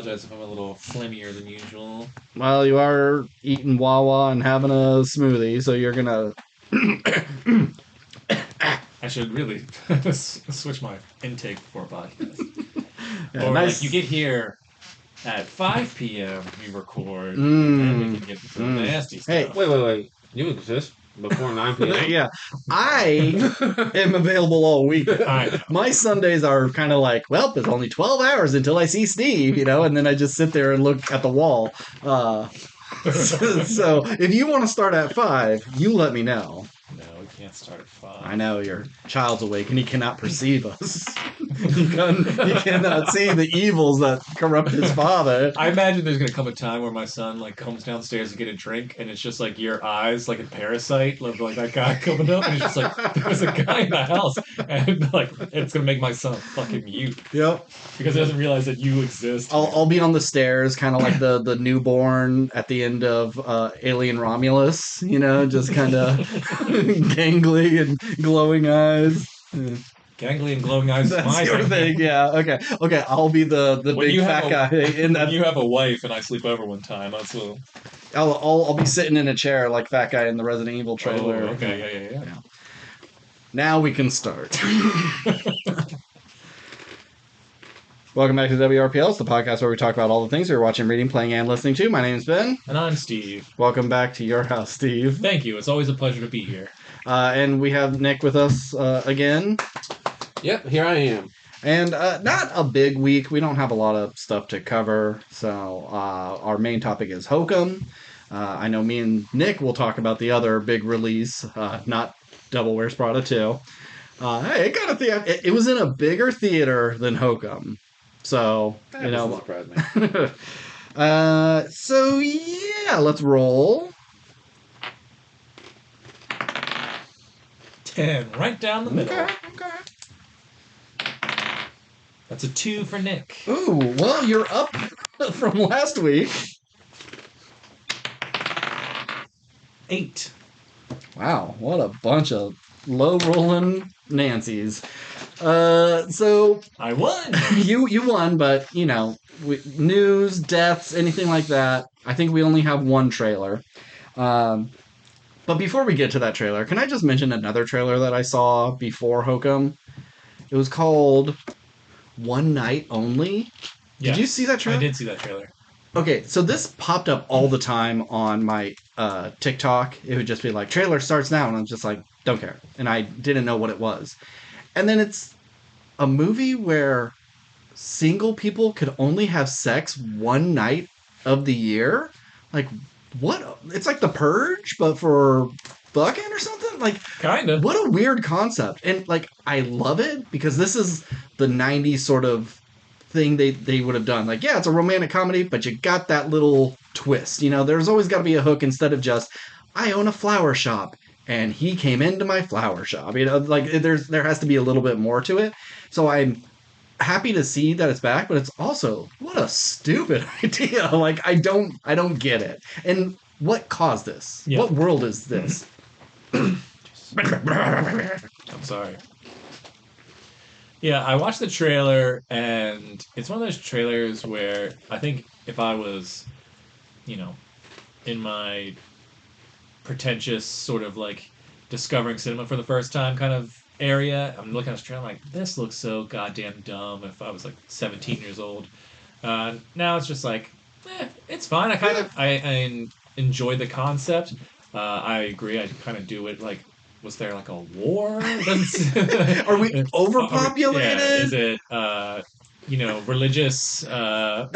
apologize if I'm a little phlegmier than usual. Well, you are eating Wawa and having a smoothie, so you're gonna. I should really switch my intake before podcast. Yeah, Or like nice. you get here at 5 p.m. we record, and then we can get into the nasty Hey, stuff. Wait. You exist before 9 p.m.? Yeah, I am available all week. I know. My Sundays are kind of like, well, there's only 12 hours until I see Steve, and then I just sit there and look at the wall. So if you want to start at 5, you let me know. No, we can't start at 5. I know your child's awake and he cannot perceive us. He cannot see the evils that corrupt his father. I imagine there's gonna come a time where my son like comes downstairs to get a drink, and it's just like your eyes, like in Parasite, like that guy coming up, and it's just like there's a guy in the house, and like it's gonna make my son fucking mute Yep. because he doesn't realize that you exist. I'll be on the stairs, kind of like the newborn at the end of Alien Romulus, just kind of gangly and glowing eyes. Gangly and glowing eyes. That's my your thing, yeah. Okay. I'll be the When big you fat have guy in that. When you have a wife and I sleep over one time, that's what. I'll be sitting in a chair like fat guy in the Resident Evil trailer. Oh, okay, yeah. Now we can start. Welcome back to WRPL. It's the podcast where we talk about all the things you're watching, reading, playing, and listening to. My name's Ben. And I'm Steve. Welcome back to your house, Steve. Thank you. It's always a pleasure to be here. And we have Nick with us again. Yep, here I am. And not a big week. We don't have a lot of stuff to cover. So our main topic is Hokum. I know me and Nick will talk about the other big release, not Devil Wears Prada 2. Hey, it got it was in a bigger theater than Hokum. So, That doesn't surprise me. So yeah, let's roll. 10, right down the middle. Okay. That's a 2 for Nick. Ooh, well, you're up from last week. 8. Wow, what a bunch of low-rolling Nancys. So I won. you won, but news, deaths, anything like that. I think we only have one trailer. But before we get to that trailer, can I just mention another trailer that I saw before Hokum? It was called One Night Only. Yeah, Did you see that trailer? I did see that trailer. Okay, so this popped up all the time on my TikTok. It would just be like, trailer starts now, and I'm just like, don't care. And I didn't know what it was. And then it's a movie where single people could only have sex one night of the year? Like, what? It's like The Purge, but for fucking or something? Like, Kind of. what a weird concept. And, like, I love it because this is the 90s sort of thing they would have done. Like, yeah, it's a romantic comedy, but you got that little twist. There's always got to be a hook instead of just, I own a flower shop and he came into my flower shop. Like there has to be a little bit more to it. So I'm happy to see that it's back, but it's also, what a stupid idea. Like, I don't get it. And what caused this? Yeah. What world is this? I'm sorry. Yeah, I watched the trailer, and it's one of those trailers where I think if I was, in my pretentious sort of like discovering cinema for the first time kind of area, I'm looking at this trailer, I'm like, this looks so goddamn dumb if I was like 17 years old. Now it's just like, it's fine. I enjoyed the concept. I agree. I kind of do it like, was there like a war? Are we overpopulated? Yeah, is it religious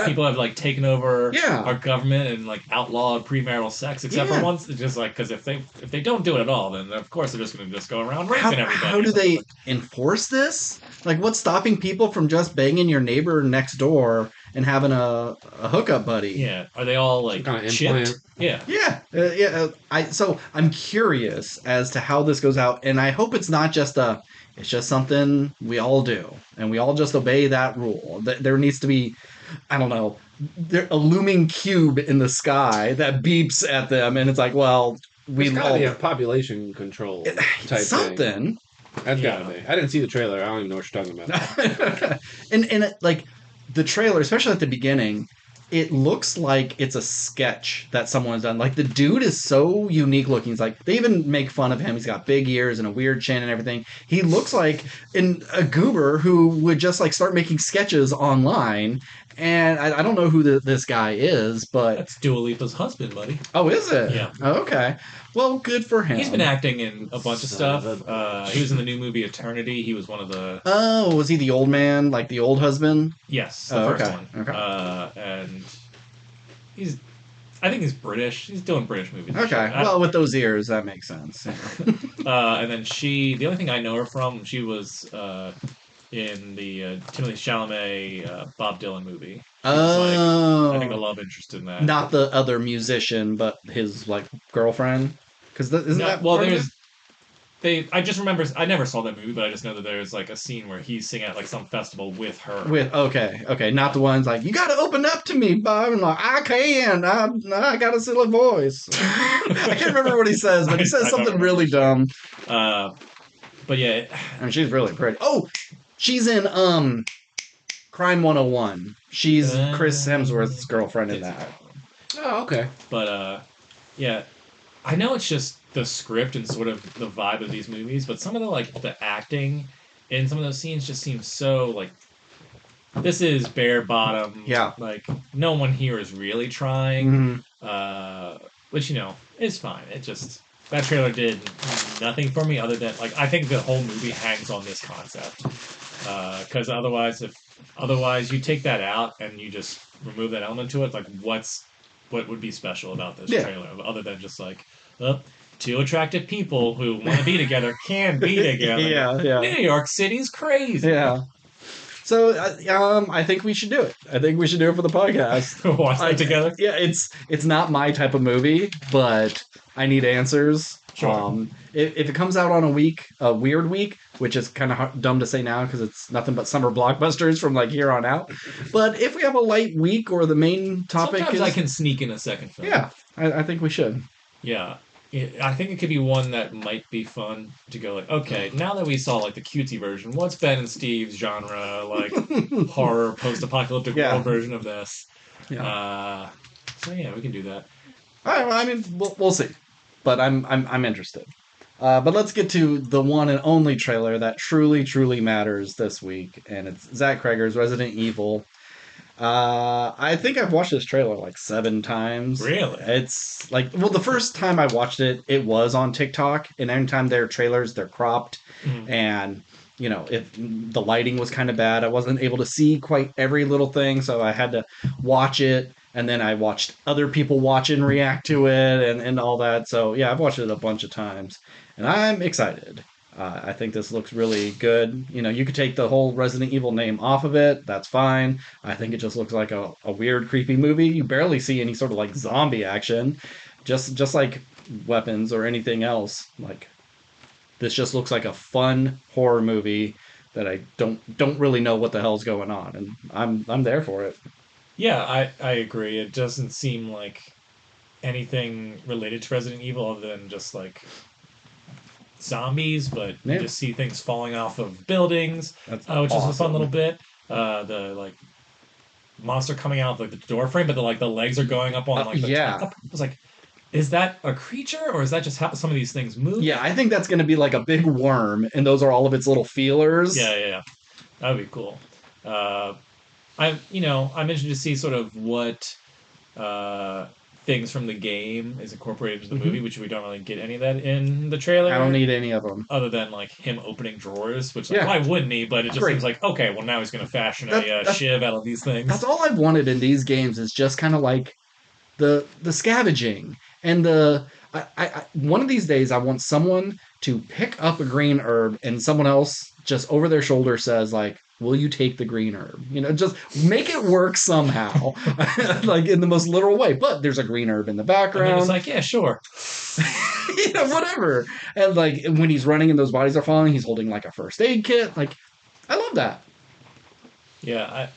people have like taken over our government and like outlawed premarital sex except for once? It's just like, because if they don't do it at all, then of course they're just going to just go around raping everybody. How do they enforce this? Like, what's stopping people from just banging your neighbor next door and having a hookup buddy? Yeah, are they all like kind of chipped? implant? Yeah. So I'm curious as to how this goes out, and I hope it's not just it's just something we all do, and we all just obey that rule. There needs to be, I don't know, a looming cube in the sky that beeps at them, and it's like, well, There's gotta be a population control type something. Thing. That's gotta be. I didn't see the trailer. I don't even know what you're talking about. and like, the trailer, especially at the beginning, it looks like it's a sketch that someone's done. Like the dude is so unique looking. He's like they even make fun of him. He's got big ears and a weird chin and everything. He looks like a goober who would just like start making sketches online. And I don't know who this guy is, but That's Dua Lipa's husband, buddy. oh, is it? Yeah. Oh, okay. Well, good for him. He's been acting in a bunch of Son stuff. of a He was in the new movie Eternity. He was one of the Oh, was he the old man, like the old husband? yes, the Oh, first okay. one. Okay. And he's, I think he's British. He's doing British movies. and Okay. shit. Well, with those ears, that makes sense. And then the only thing I know her from, she was in the Timothée Chalamet Bob Dylan movie. She was, Oh, I think the love interest in that. not the other musician, but his like girlfriend. Because isn't No, that well, part of there's it? I just remember I never saw that movie, but I just know that there's like a scene where he's singing at like some festival with her. Okay, not the ones like you got to open up to me, Bob, and like I can, I got a silly voice. I can't remember what he says, but he says I something don't really dumb. But yeah, And she's really pretty. Oh, she's in Crime 101. She's Chris Hemsworth's girlfriend in that. Oh, okay. but yeah, I know it's just the script and sort of the vibe of these movies, but some of the acting in some of those scenes just seems so like this is bare bottom. Yeah. Like no one here is really trying. Which is fine. It just that trailer did nothing for me other than like I think the whole movie hangs on this concept. Because otherwise you take that out and you just remove that element to it, like what would be special about this trailer other than just like, oh, two attractive people who want to be together can be together. Yeah. New York City's crazy. Yeah. So I think we should do it. I think we should do it for the podcast. Watch that together. Yeah, it's not my type of movie, but I need answers. Sure. If it comes out on a weird week, which is kind of dumb to say now because it's nothing but summer blockbusters from like here on out. But if we have a light week or the main topic Sometimes I can sneak in a second film. Yeah, I think we should. Yeah. I think it could be one that might be fun to go like, okay, now that we saw like the cutesy version, what's Ben and Steve's genre, like horror post-apocalyptic world version of this? Yeah. So yeah, we can do that. I mean, we'll see, but I'm interested. But let's get to the one and only trailer that truly matters this week, and it's Zach Cregger's Resident Evil. I think I've watched this trailer like 7 times. Really? It's like, well, the first time I watched it, it was on TikTok, and anytime there are trailers, they're cropped, and if the lighting was kind of bad, I wasn't able to see quite every little thing, so I had to watch it, and then I watched other people watch it and react to it, and all that. So yeah, I've watched it a bunch of times, and I'm excited. I think this looks really good. You could take the whole Resident Evil name off of it. That's fine. I think it just looks like a weird, creepy movie. You barely see any sort of like zombie action, just like weapons or anything else. Like this just looks like a fun horror movie that I don't really know what the hell's going on, and I'm there for it. Yeah, I agree. It doesn't seem like anything related to Resident Evil other than just like zombies, but you just see things falling off of buildings, which is a fun little bit. The like monster coming out of like the door frame, but the legs are going up on like the top. I was like, is that a creature or is that just how some of these things move? Yeah, I think that's going to be like a big worm, and those are all of its little feelers. Yeah. That would be cool. I'm interested to see sort of what things from the game is incorporated into the movie, which we don't really get any of that in the trailer. I don't need any of them. Other than like him opening drawers, which why wouldn't he? But it just seems like, okay, well now he's going to fashion a shiv out of these things. That's all I've wanted in these games is just kind of like the scavenging and I one of these days I want someone to pick up a green herb and someone else just over their shoulder says like, will you take the green herb? Just make it work somehow, like in the most literal way. But there's a green herb in the background. And it's like, yeah, sure. Whatever. And like when he's running and those bodies are falling, he's holding like a first aid kit. Like, I love that. Yeah.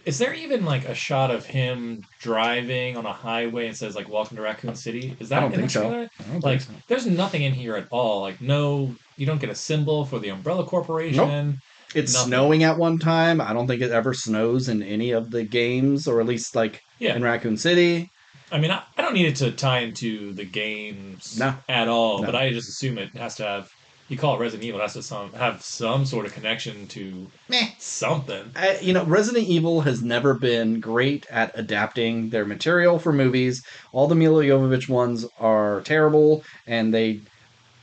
Is there even like a shot of him driving on a highway and says like "Welcome to Raccoon City"? Is that I don't think so. I don't think so. There's nothing in here at all. Like, no, you don't get a symbol for the Umbrella Corporation. Nope. It's nothing. snowing at one time. I don't think it ever snows in any of the games, or at least like Yeah. in Raccoon City. I mean, I don't need it to tie into the games No, at all, but no. I just assume it has to have. You call it Resident Evil, it has to have some sort of connection to Meh. something. Resident Evil has never been great at adapting their material for movies. All the Mila Jovovich ones are terrible, and they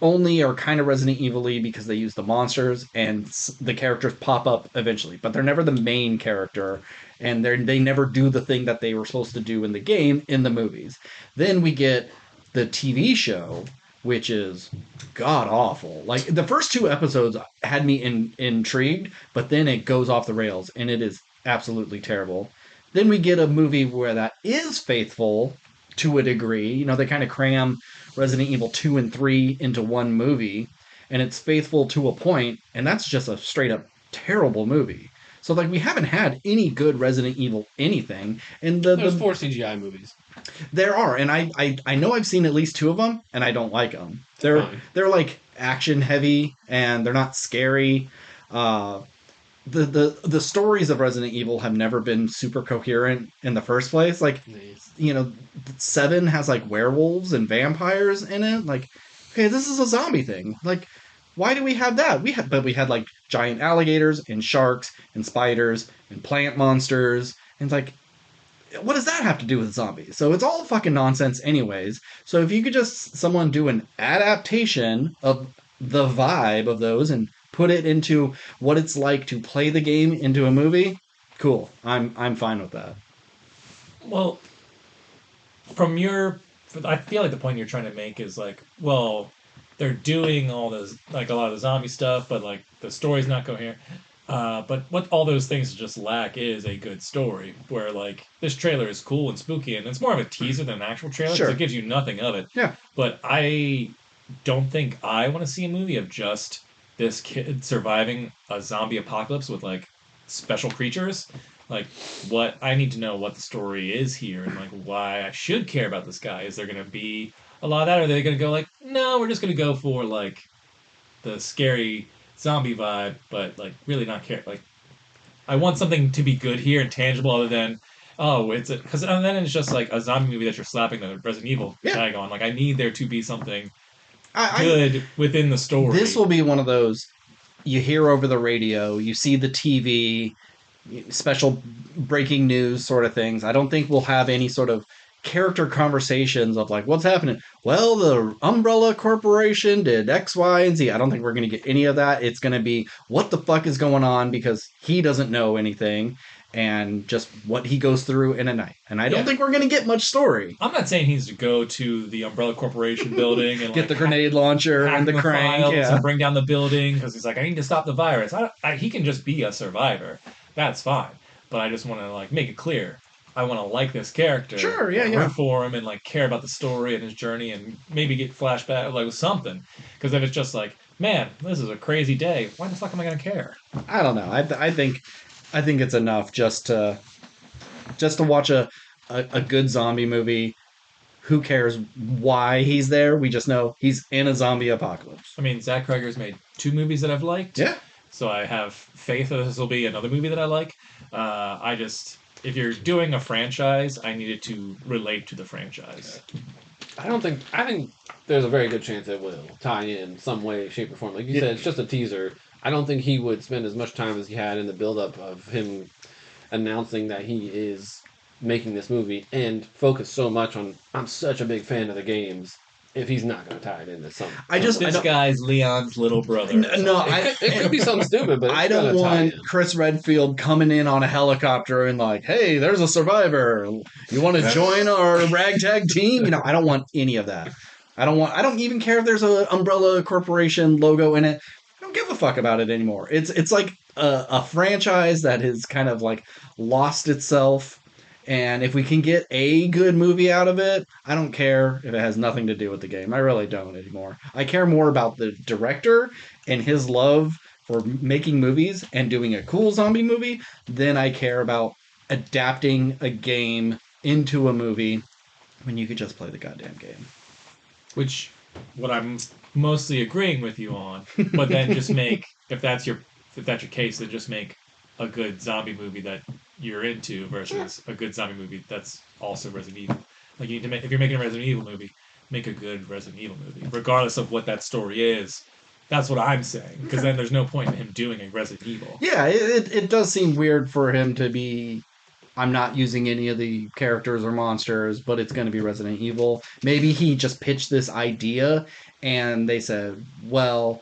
only are kind of Resident Evil-y because they use the monsters and the characters pop up eventually, but they're never the main character, and they never do the thing that they were supposed to do in the game in the movies. Then we get the TV show, which is god awful. Like the first two episodes had me intrigued, but then it goes off the rails and it is absolutely terrible. Then we get a movie where that is faithful to a degree. They kind of cram Resident Evil 2 and 3 into one movie, and it's faithful to a point, and that's just a straight up terrible movie. So like we haven't had any good Resident Evil anything, and There's 4 CGI movies. There are, and I know I've seen at least 2 of them, and I don't like them. They're like action heavy, and they're not scary. The stories of Resident Evil have never been super coherent in the first place. Like, Nice. 7 has like werewolves and vampires in it. Like, okay, this is a zombie thing. Like, why do we have that? We had like giant alligators and sharks and spiders and plant monsters. And it's like, what does that have to do with zombies? So it's all fucking nonsense anyways. So if you could just someone do an adaptation of the vibe of those and put it into what it's like to play the game into a movie, cool. I'm fine with that. Well, I feel like the point you're trying to make is like, well, they're doing all this, like a lot of the zombie stuff, but like the story's not coherent. But what all those things just lack is a good story. Where like this trailer is cool and spooky, and it's more of a teaser than an actual trailer because Sure. it gives you nothing of it. Yeah. But I don't think I want to see a movie of just this kid surviving a zombie apocalypse with like special creatures. Like, what I need to know what the story is here and like why I should care about this guy. Is there going to be a lot of that? Or are they going to go like, no, we're just going to go for like the scary zombie vibe, but like really not care. Like, I want something to be good here and tangible, other than because then it's just like a zombie movie that you're slapping the Resident Evil tag on. Like, I need there to be something good within the story. This will be one of those you hear over the radio, you see the TV, special breaking news sort of things. I don't think we'll have any sort of character conversations of like, what's happening? Well, the Umbrella Corporation did X, Y, and Z. I don't think we're going to get any of that. It's going to be what the fuck is going on because he doesn't know anything and just what he goes through in a night. And I don't think we're going to get much story. I'm not saying he needs to go to the Umbrella Corporation building and get like, the grenade launcher and the crank and bring down the building because he's like, I need to stop the virus. He can just be a survivor. That's fine. But I just want to like make it clear. I want to like this character. Sure, yeah, root for him and like care about the story and his journey and maybe get flashback like something. Because if it's just like, man, this is a crazy day, why the fuck am I gonna care? I don't know. I think it's enough just to watch a good zombie movie. Who cares why he's there? We just know he's in a zombie apocalypse. I mean, Zach Cregger's made 2 movies that I've liked. Yeah. So I have faith that this will be another movie that I like. If you're doing a franchise, I need it to relate to the franchise. I think there's a very good chance it will tie in some way, shape, or form. Like you said, it's just a teaser. I don't think he would spend as much time as he had in the build-up of him announcing that he is making this movie and focus so much on, I'm such a big fan of the games, if he's not going to tie it into something. This guy's Leon's little brother. No, it could be something stupid, but I don't want Chris Redfield coming in on a helicopter and like, hey, there's a survivor. You want to join our ragtag team? I don't want any of that. I don't even care if there's an Umbrella Corporation logo in it. I don't give a fuck about it anymore. It's like a franchise that has kind of like lost itself. And if we can get a good movie out of it, I don't care if it has nothing to do with the game. I really don't anymore. I care more about the director and his love for making movies and doing a cool zombie movie than I care about adapting a game into a movie when you could just play the goddamn game. Which, what I'm mostly agreeing with you on, but then just make, if that's your if that's your case, then just make a good zombie movie that you're into versus a good zombie movie that's also Resident Evil. Like you need to make if you're making a Resident Evil movie, make a good Resident Evil movie, regardless of what that story is. That's what I'm saying. Because then there's no point in him doing a Resident Evil. Yeah, it does seem weird for him to be. I'm not using any of the characters or monsters, but it's going to be Resident Evil. Maybe he just pitched this idea and they said, well,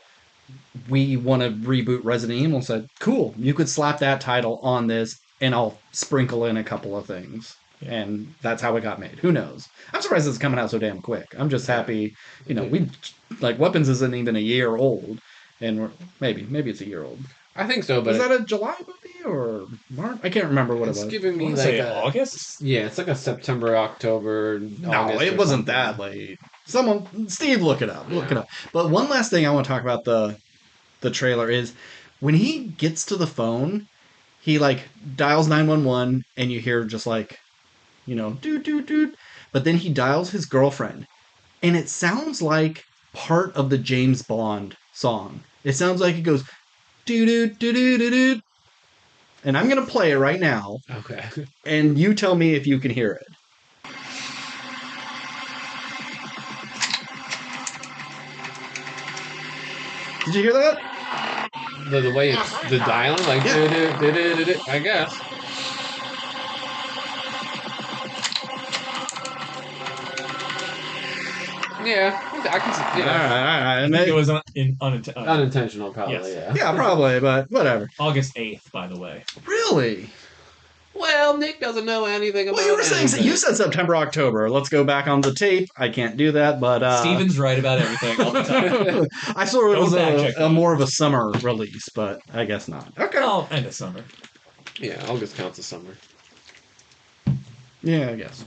we want to reboot Resident Evil. Said, cool, you could slap that title on this and I'll sprinkle in a couple of things. Yeah. And that's how it got made. Who knows? I'm surprised it's coming out so damn quick. I'm just happy, we like Weapons isn't even a year old, and maybe it's a year old. I think so, but is that a July movie or March? I can't remember what it was. It's giving me like August. Yeah, it's like a September, October. No, August it wasn't that late. Steve, look it up. Look it up. But one last thing I want to talk about the trailer is when he gets to the phone, he like dials 911 and you hear just like, doot doot doot. But then he dials his girlfriend, and it sounds like part of the James Bond song. It sounds like it goes doo doo doo doo doo doo. And I'm gonna play it right now. Okay. And you tell me if you can hear it. Did you hear that? The way it's the dialing, like I guess. Yeah, I can see. Yeah. All right. I think it was unintentional, probably. Yes. Yeah. Yeah, probably, but whatever. August 8th, by the way. Really? Well, Nick doesn't know anything about. Well, you were saying you said September, October. Let's go back on the tape. I can't do that, but Steven's right about everything all the time. I saw it was a more of a summer release, but I guess not. Okay. Oh, end of summer. Yeah, August counts as summer. Yeah, I guess.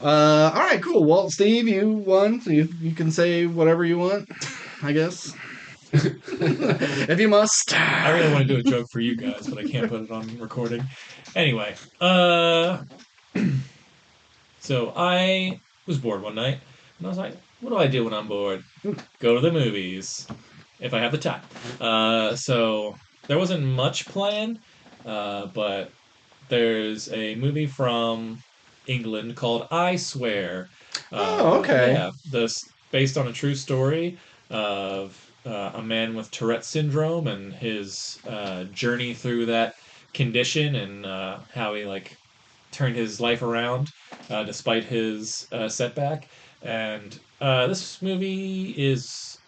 All right, cool. Well, Steve, you won, so you can say whatever you want, I guess. If you must. I really want to do a joke for you guys, but I can't put it on recording. Anyway, so I was bored one night, and I was like, what do I do when I'm bored? Go to the movies, if I have the time. So there wasn't much planned, but there's a movie from England called I Swear. Okay. Yeah, this based on a true story of a man with Tourette syndrome and his journey through that condition and how he like turned his life around despite his setback. And this movie is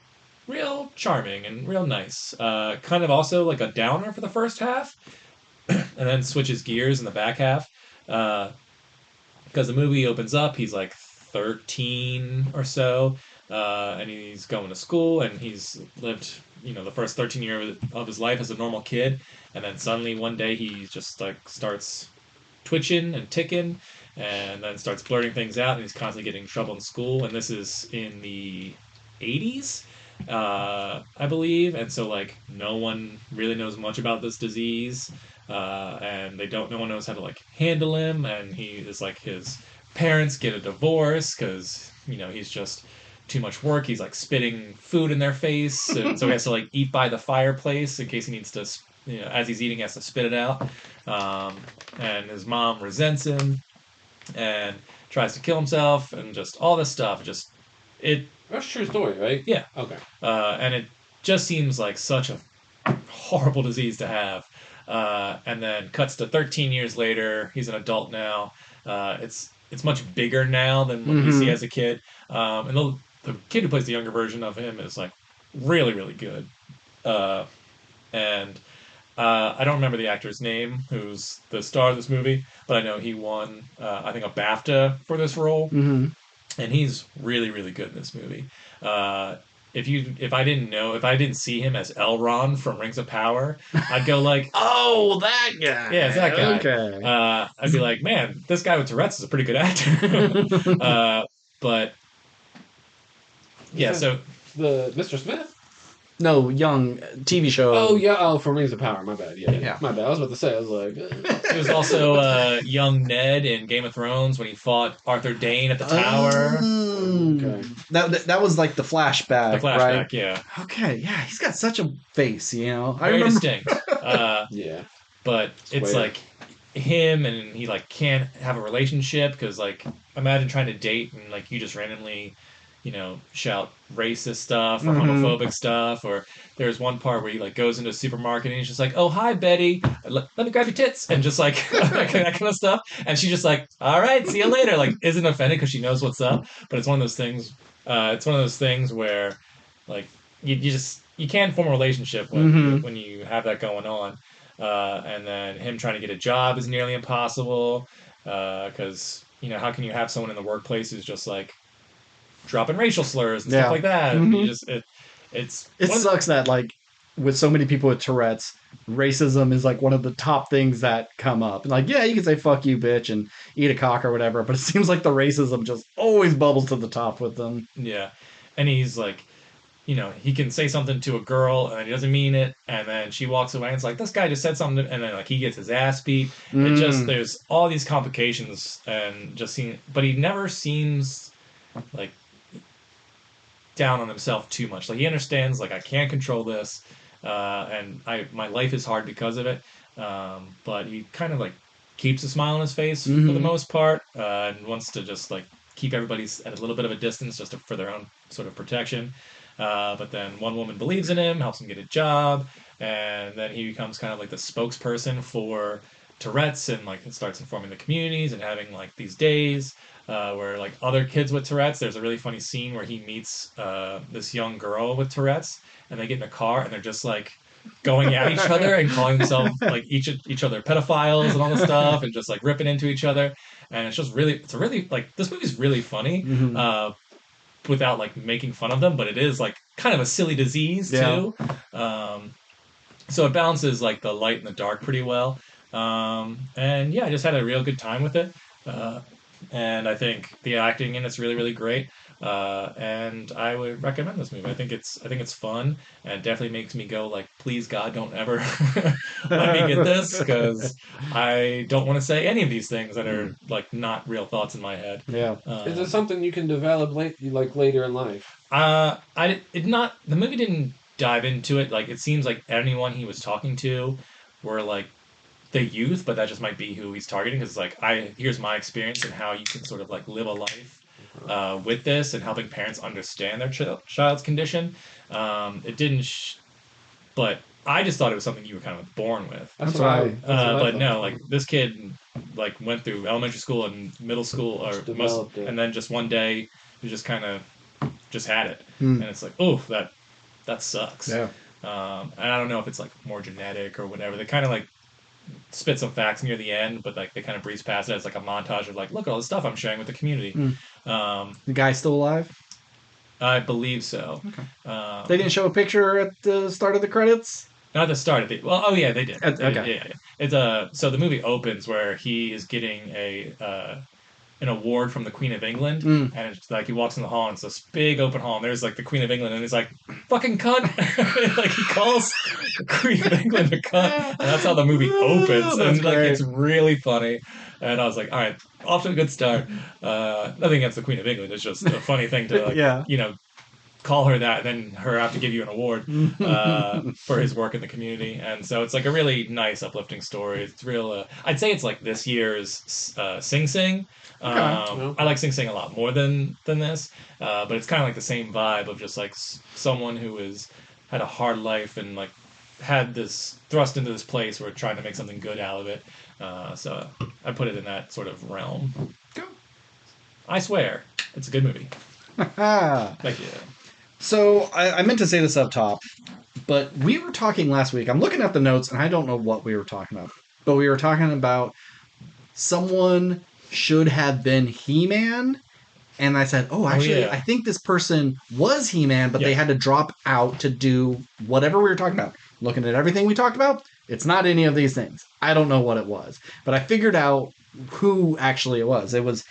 real charming and real nice. Kind of also like a downer for the first half, and then switches gears in the back half. Because the movie opens up, he's like 13 or so, and he's going to school, and he's lived, the first 13 years of his life as a normal kid, and then suddenly one day he just like starts twitching and ticking, and then starts blurting things out, and he's constantly getting in trouble in school, and this is in the 80s, I believe, and so like no one really knows much about this disease. And no one knows how to like handle him, and he is like his parents get a divorce because he's just too much work. He's like spitting food in their face, and so he has to like eat by the fireplace in case he needs to, as he's eating, he has to spit it out. And his mom resents him and tries to kill himself, and just all this stuff. That's a true story, right? Yeah. Okay. And it just seems like such a horrible disease to have. And then cuts to 13 years later. He's an adult now. It's much bigger now than what we see as a kid. And the kid who plays the younger version of him is like really, really good. And I don't remember the actor's name, who's the star of this movie, but I know he won, I think, a BAFTA for this role. Mm-hmm. And he's really, really good in this movie. If I didn't see him as Elrond from Rings of Power, I'd go like, oh, that guy. Yeah, it's that guy. Okay. I'd be like, man, this guy with Tourette's is a pretty good actor. But yeah, so the Mr. Smith. No, young TV show. Oh yeah, from Rings of Power. My bad. Yeah. My bad. I was about to say. I was like, He was also young Ned in Game of Thrones when he fought Arthur Dayne at the tower. Okay. That was like the flashback, The flashback, right? yeah. Okay, yeah, he's got such a face, you know. I Very remember. distinct. Yeah. But it's Square. like him and he like can't have a relationship because like imagine trying to date and like you just randomly shout racist stuff or Mhm. homophobic stuff, or there's one part where he like goes into a supermarket and he's just like, oh hi Betty, let me grab your tits, and just like that kind of stuff, and she just like, all right, see you later, like isn't offended because she knows what's up. But it's one of those things, where like you can't form a relationship Mhm. when you have that going on. And then him trying to get a job is nearly impossible because how can you have someone in the workplace who's just like dropping racial slurs and stuff Yeah. like that? And you Mhm. just it's It one of sucks that like with so many people with Tourette's, racism is like one of the top things that come up. Like, yeah, you can say "fuck you, bitch" and "eat a cock" or whatever, but it seems like the racism just always bubbles to the top with them. yeah, and he's like, he can say something to a girl and then he doesn't mean it, and then she walks away and it's like this guy just said something, and then like he gets his ass beat. It just Mm. there's all these complications and just seeing, but he never seems like down on himself too much. Like he understands, like I can't control this, and my life is hard because of it. But he kind of like keeps a smile on his face for the Hmm. most part, and wants to just like keep everybody at a little bit of a distance for their own sort of protection. But then one woman believes in him, helps him get a job, and then he becomes kind of like the spokesperson for Tourette's, and like starts informing the communities and having like these days where like other kids with Tourette's. There's a really funny scene where he meets this young girl with Tourette's, and they get in a car and they're just like going at each other and calling themselves like each other pedophiles and all this stuff, and just like ripping into each other. And it's a really like this movie's really funny. Hmm. Without like making fun of them, but it is like kind of a silly disease Yeah. too. So it balances like the light and the dark pretty well. And yeah, I just had a real good time with it. Uh, and I think the acting in it's really really great. And I would recommend this movie. I think it's fun and definitely makes me go like, please God, don't ever let me get this, because I don't want to say any of these things that are like not real thoughts in my head. Yeah. Is it Um, something you can develop like later in life? I it not the movie didn't dive into it. Like it seems like anyone he was talking to were like the youth, but that just might be who he's targeting. Because like here's my experience and how you can sort of like live a life with this and helping parents understand their child's condition. It didn't, but I just thought it was something you were kind of born with. That's That's what I. right. That's what I But thought. no, like this kid, like went through elementary school and middle school, or Just most, developed it. and then just one day he just kind of just had it, Hmm. and it's like, oh, that sucks. Yeah. And I don't know if it's like more genetic or whatever. They kind of like spit some facts near the end, but like they kind of breeze past it as like a montage of like, look at all the stuff I'm sharing with the community. Hmm. Um, The guy's still alive? I believe so. Okay. They Um, didn't show a picture at the start of the credits? Not the start of the, well, oh yeah, they did. They did. Okay. Yeah, yeah. It's so the movie opens where he is getting a an award from the Queen of England, Mm. and it's like he walks in the hall, and it's this big open hall, and there's like the Queen of England, and he's like, "Fucking cunt!" Like he calls the Queen of England a cunt, and that's how the movie opens, That's and like great. it's really funny. And I was like, "All right, off to a good start." Nothing against the Queen of England; it's just a funny thing to like, Yeah. call her that, and then her have to give you an award for his work in the community. And so it's like a really nice, uplifting story. It's real. I'd say it's like this year's Sing Sing. Okay. I like Sing Sing a lot more than this, but it's kind of like the same vibe of just like someone who is had a hard life and like had this thrust into this place where trying to make something good out of it. So I put it in that sort of realm. Cool. I swear, it's a good movie. Ah. Thank you. So I meant to say this up top, but we were talking last week. I'm looking at the notes and I don't know what we were talking about, but we were talking about someone should have been He-Man. And I said, oh, actually, yeah. I think this person was He-Man, but they Yeah. had to drop out to do whatever we were talking about. Looking at everything we talked about, it's not any of these things. I don't know what it was, but I figured out who actually it was. It was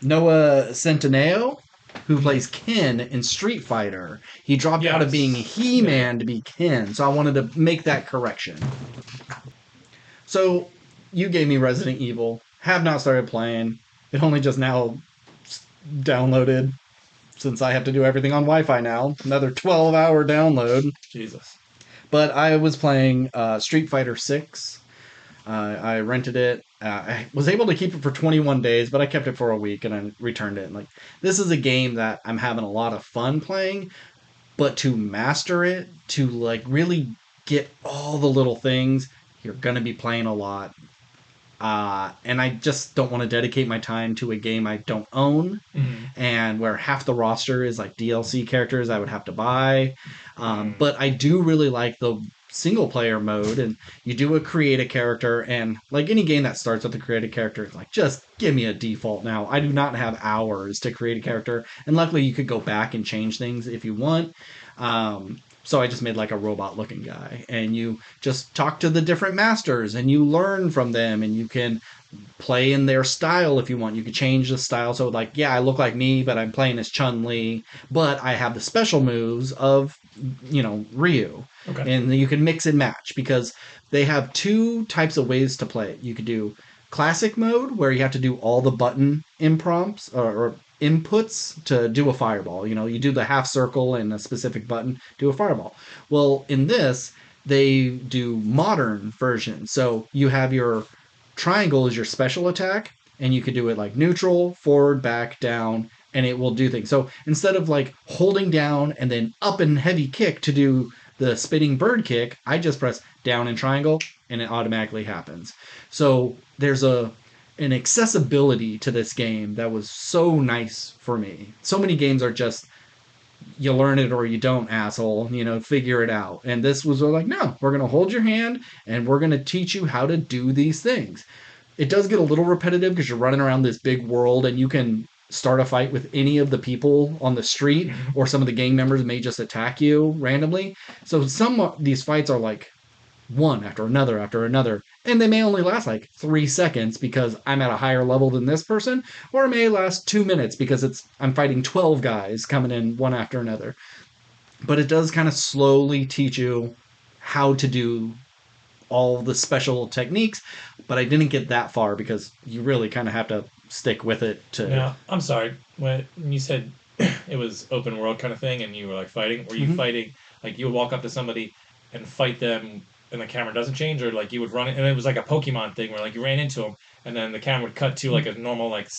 Noah Centineo, who plays Ken in Street Fighter. He dropped out of Yes. being He-Man to be Ken, so I wanted to make that correction. So you gave me Resident Evil. Have not started playing. It only just now downloaded since I have to do everything on Wi-Fi now. Another 12-hour download. Jesus. But I was playing Street Fighter 6. I rented it. I was able to keep it for 21 days, but I kept it for a week and I returned it. Like, this is a game that I'm having a lot of fun playing, but to master it, to like really get all the little things, you're gonna be playing a lot. And I just don't want to dedicate my time to a game I don't own, Mm-hmm. and where half the roster is like DLC characters I would have to buy. But I do really like the single player mode, and you do create a character, and like any game that starts with a created character, it's like, just give me a default now. I do not have hours to create a character, and luckily you could go back and change things if you want. So I just made like a robot looking guy, and you just talk to the different masters and you learn from them, and you can play in their style if you want. You could change the style. So like, yeah, I look like me, but I'm playing as Chun-Li, but I have the special moves of, Ryu. Okay. And you can mix and match because they have two types of ways to play it. You could do classic mode where you have to do all the button imprompts or inputs to do a fireball. You do the half circle and a specific button, do a fireball. Well, in this, they do modern version. So you have your triangle is your special attack, and you could do it like neutral, forward, back, down, and it will do things. So instead of like holding down and then up and heavy kick to do the spinning bird kick, I just press down and triangle and it automatically happens. So there's an accessibility to this game that was so nice for me. So many games are just you learn it or you don't, asshole, figure it out. And this was like, no, we're going to hold your hand and we're going to teach you how to do these things. It does get a little repetitive because you're running around this big world and you can start a fight with any of the people on the street, or some of the gang members may just attack you randomly. So some of these fights are like one after another, and they may only last like 3 seconds because I'm at a higher level than this person, or it may last 2 minutes because I'm fighting 12 guys coming in one after another. But it does kind of slowly teach you how to do all the special techniques, but I didn't get that far because you really kind of have to stick with it to. Now, I'm sorry. When you said it was open world kind of thing and you were like fighting, were you fighting, like you would walk up to somebody and fight them and the camera doesn't change, or like you would run it and it was like a Pokemon thing where like you ran into them and then the camera would cut to like a normal like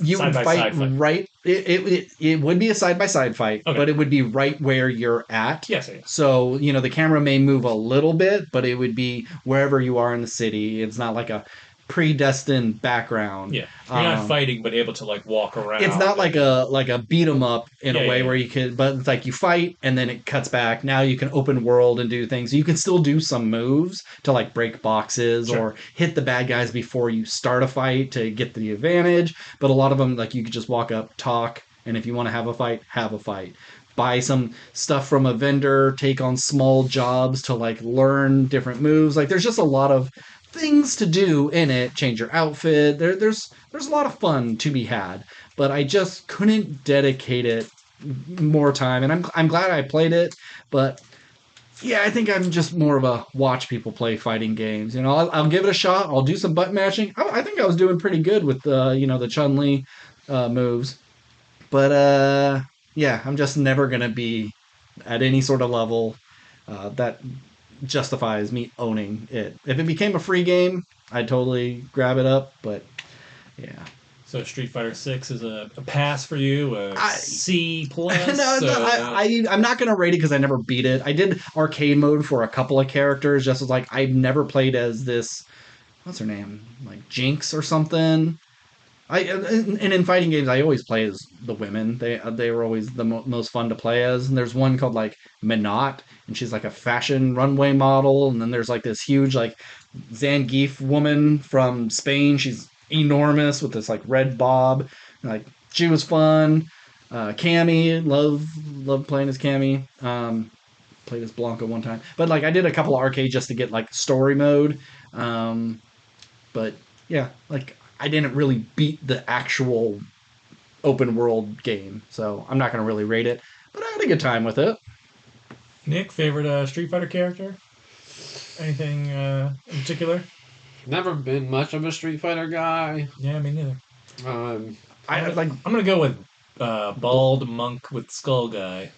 You would fight right. It would be a side by side fight, Okay. but it would be right where you're at. Yes. So the camera may move a little bit, but it would be wherever you are in the city. It's not like a predestined background. Yeah, you're not fighting, but able to like walk around. It's not like a beat 'em up in a way Yeah. where you could, but it's like you fight and then it cuts back. Now you can open world and do things. You can still do some moves to like break boxes or hit the bad guys before you start a fight to get the advantage. But a lot of them, like you could just walk up, talk, and if you want to have a fight, have a fight. Buy some stuff from a vendor, take on small jobs to like learn different moves. Like there's just a lot of things to do in it. Change your outfit. There's a lot of fun to be had, but I just couldn't dedicate it more time. And I'm glad I played it, but yeah, I think I'm just more of a watch people play fighting games. I'll give it a shot. I'll do some button matching. I think I was doing pretty good with the Chun-Li moves, but yeah, I'm just never gonna be at any sort of level that justifies me owning it. If it became a free game, I'd totally grab it up, but yeah. So Street Fighter 6 is a pass for you, C plus. I'm not going to rate it because I never beat it. I did arcade mode for a couple of characters, just as like I've never played as this. What's her name? Like Jinx or something. And in fighting games, I always play as the women. They were always the most fun to play as. And there's one called like Minot, and she's like a fashion runway model. And then there's like this huge like Zangief woman from Spain. She's enormous with this like red bob. Like she was fun. Cammy, love playing as Cammy. Played as Blanca one time, but like I did a couple of arcade just to get like story mode. But yeah, like I didn't really beat the actual open world game, so I'm not going to really rate it, but I had a good time with it. Nick, favorite Street Fighter character? Anything in particular? Never been much of a Street Fighter guy. Yeah, me neither. I like I'm gonna go with bald monk with skull guy.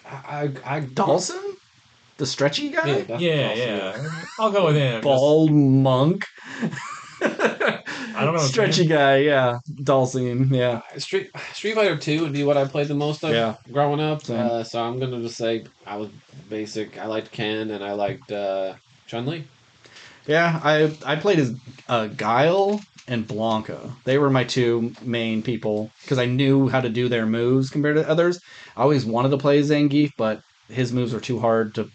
I Dawson, the stretchy guy. Yeah, that's Yeah, awesome, yeah. I'll go with him. Bald monk. I don't know his Stretchy name. guy, yeah. Dalsine, yeah. Street Fighter 2 would be what I played the most of Yeah. growing up. Same. So I'm gonna just say I was basic. I liked Ken and I liked Chun-Li. Yeah, I played as Guile and Blanca. They were my two main people because I knew how to do their moves compared to others. I always wanted to play Zangief, but his moves are too hard to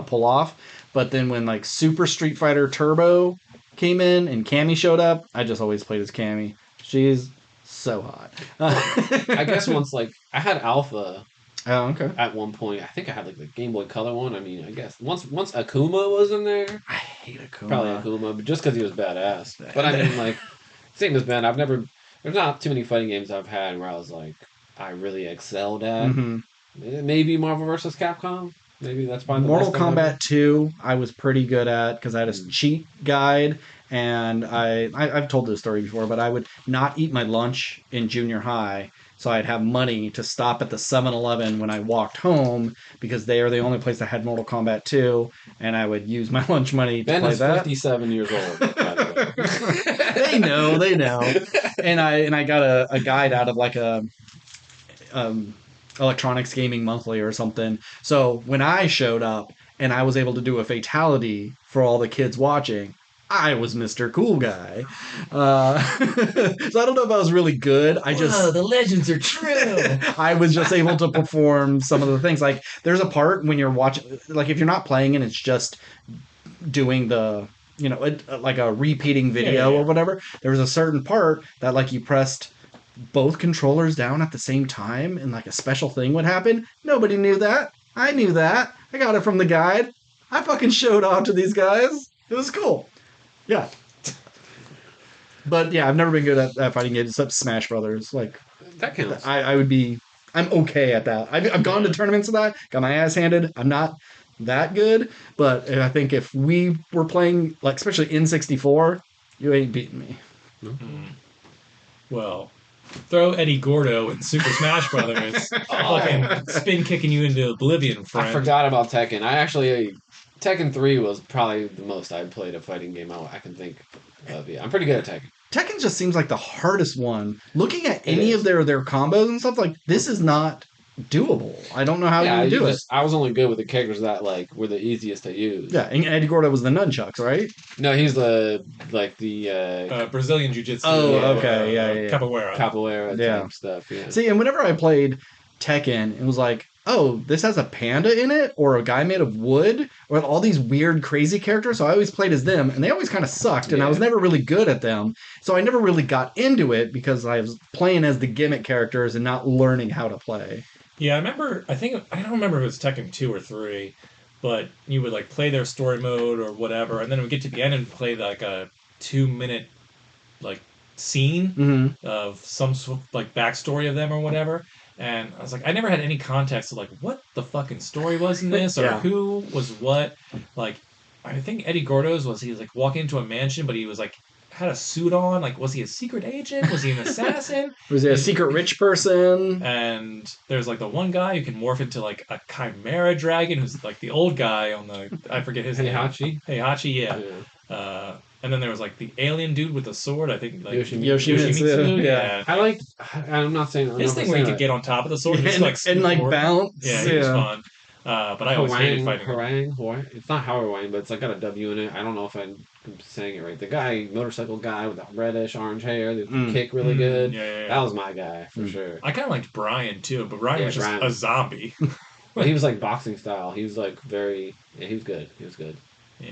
pull off. But then when like Super Street Fighter Turbo came in and Cammy showed up, I just always played as Cammy. She's so hot. I guess once like I had Alpha Oh, okay. at one point. I think I had like the Game Boy Color one. I mean, I guess once Akuma was in there, I hate Akuma. probably Akuma, but just because he was badass. But I mean, like same as Ben. There's not too many fighting games I've had where I was like I really excelled at. Mhm. Maybe Marvel vs. Capcom. Maybe that's probably the Mortal best thing ever. Kombat 2, I was pretty good at because I had a cheat guide, and I've told this story before, but I would not eat my lunch in junior high, so I'd have money to stop at the 7-Eleven when I walked home because they are the only place that had Mortal Kombat 2, and I would use my lunch money to Ben play is that. 57 years old. By the way. They know. And I got a guide out of like a Electronics Gaming Monthly or something. So when I showed up and I was able to do a fatality for all the kids watching, I was Mr. Cool Guy. So I don't know if I was really good. Whoa, the legends are true. I was just able to perform some of the things. Like there's a part when you're watching, like if you're not playing and it's just doing the, like a repeating video Yeah. or whatever. There was a certain part that like you pressed both controllers down at the same time and like a special thing would happen. Nobody knew that. I knew that. I got it from the guide. I fucking showed off to these guys. It was cool. Yeah. But yeah, I've never been good at fighting games except Smash Brothers. Like, That counts. I would be. I'm okay at that. I've gone to tournaments of that. Got my ass handed. I'm not that good, but I think if we were playing, like especially N64, you ain't beating me. Well, throw Eddie Gordo in Super Smash Brothers, fucking spin kicking you into oblivion, friend. I forgot about Tekken. Tekken 3 was probably the most I played a fighting game I can think of. Yeah, I'm pretty good at Tekken. Tekken just seems like the hardest one. Looking at It any is. of their combos and stuff, like this is not doable. I don't know how you do it. I was only good with the characters that like were the easiest to use. Yeah, and Eddie Gordo was the nunchucks, right? No, he's the Brazilian Jiu-Jitsu. Oh, yeah, okay, yeah. Capoeira. capoeira Yeah. type stuff. Yeah. See, and whenever I played Tekken, it was like, oh, this has a panda in it, or a guy made of wood, or all these weird, crazy characters. So I always played as them, and they always kind of sucked, and I was Yeah. never really good at them. So I never really got into it because I was playing as the gimmick characters and not learning how to play. Yeah, I remember. I don't remember if it was Tekken 2 or 3, but you would like play their story mode or whatever, and then we get to the end and play like a 2-minute like scene Mm-hmm. of some sort of, like backstory of them or whatever. And I was like, I never had any context of like what the fucking story was in this or Yeah. who was what. Like, I think Eddie Gordo's he was like walking into a mansion, but he was like had a suit on. Like, was he a secret agent? Was he an assassin? Was he a secret rich person? And there's like the one guy who can morph into like a chimera dragon, who's like the old guy on the I forget his name. Heihachi? Heihachi, yeah. Yeah. And then there was like the alien dude with the sword. I think like Yoshimitsu, yeah. I'm not saying His thing where he could get on top of the sword and, just, like scoot and like forward. bounce. Yeah, he was fun. But I always hated fighting him. Harangue. It's not Harangue, but it's like got a W in it. I don't know if I'm saying it right. The guy, motorcycle guy with the reddish orange hair, that could kick really good. Yeah. That was my guy for sure. I kind of liked Brian too, but Brian was just Brian. a zombie. But he was like boxing style. He was like very. Yeah, he was good. He was good. Yeah.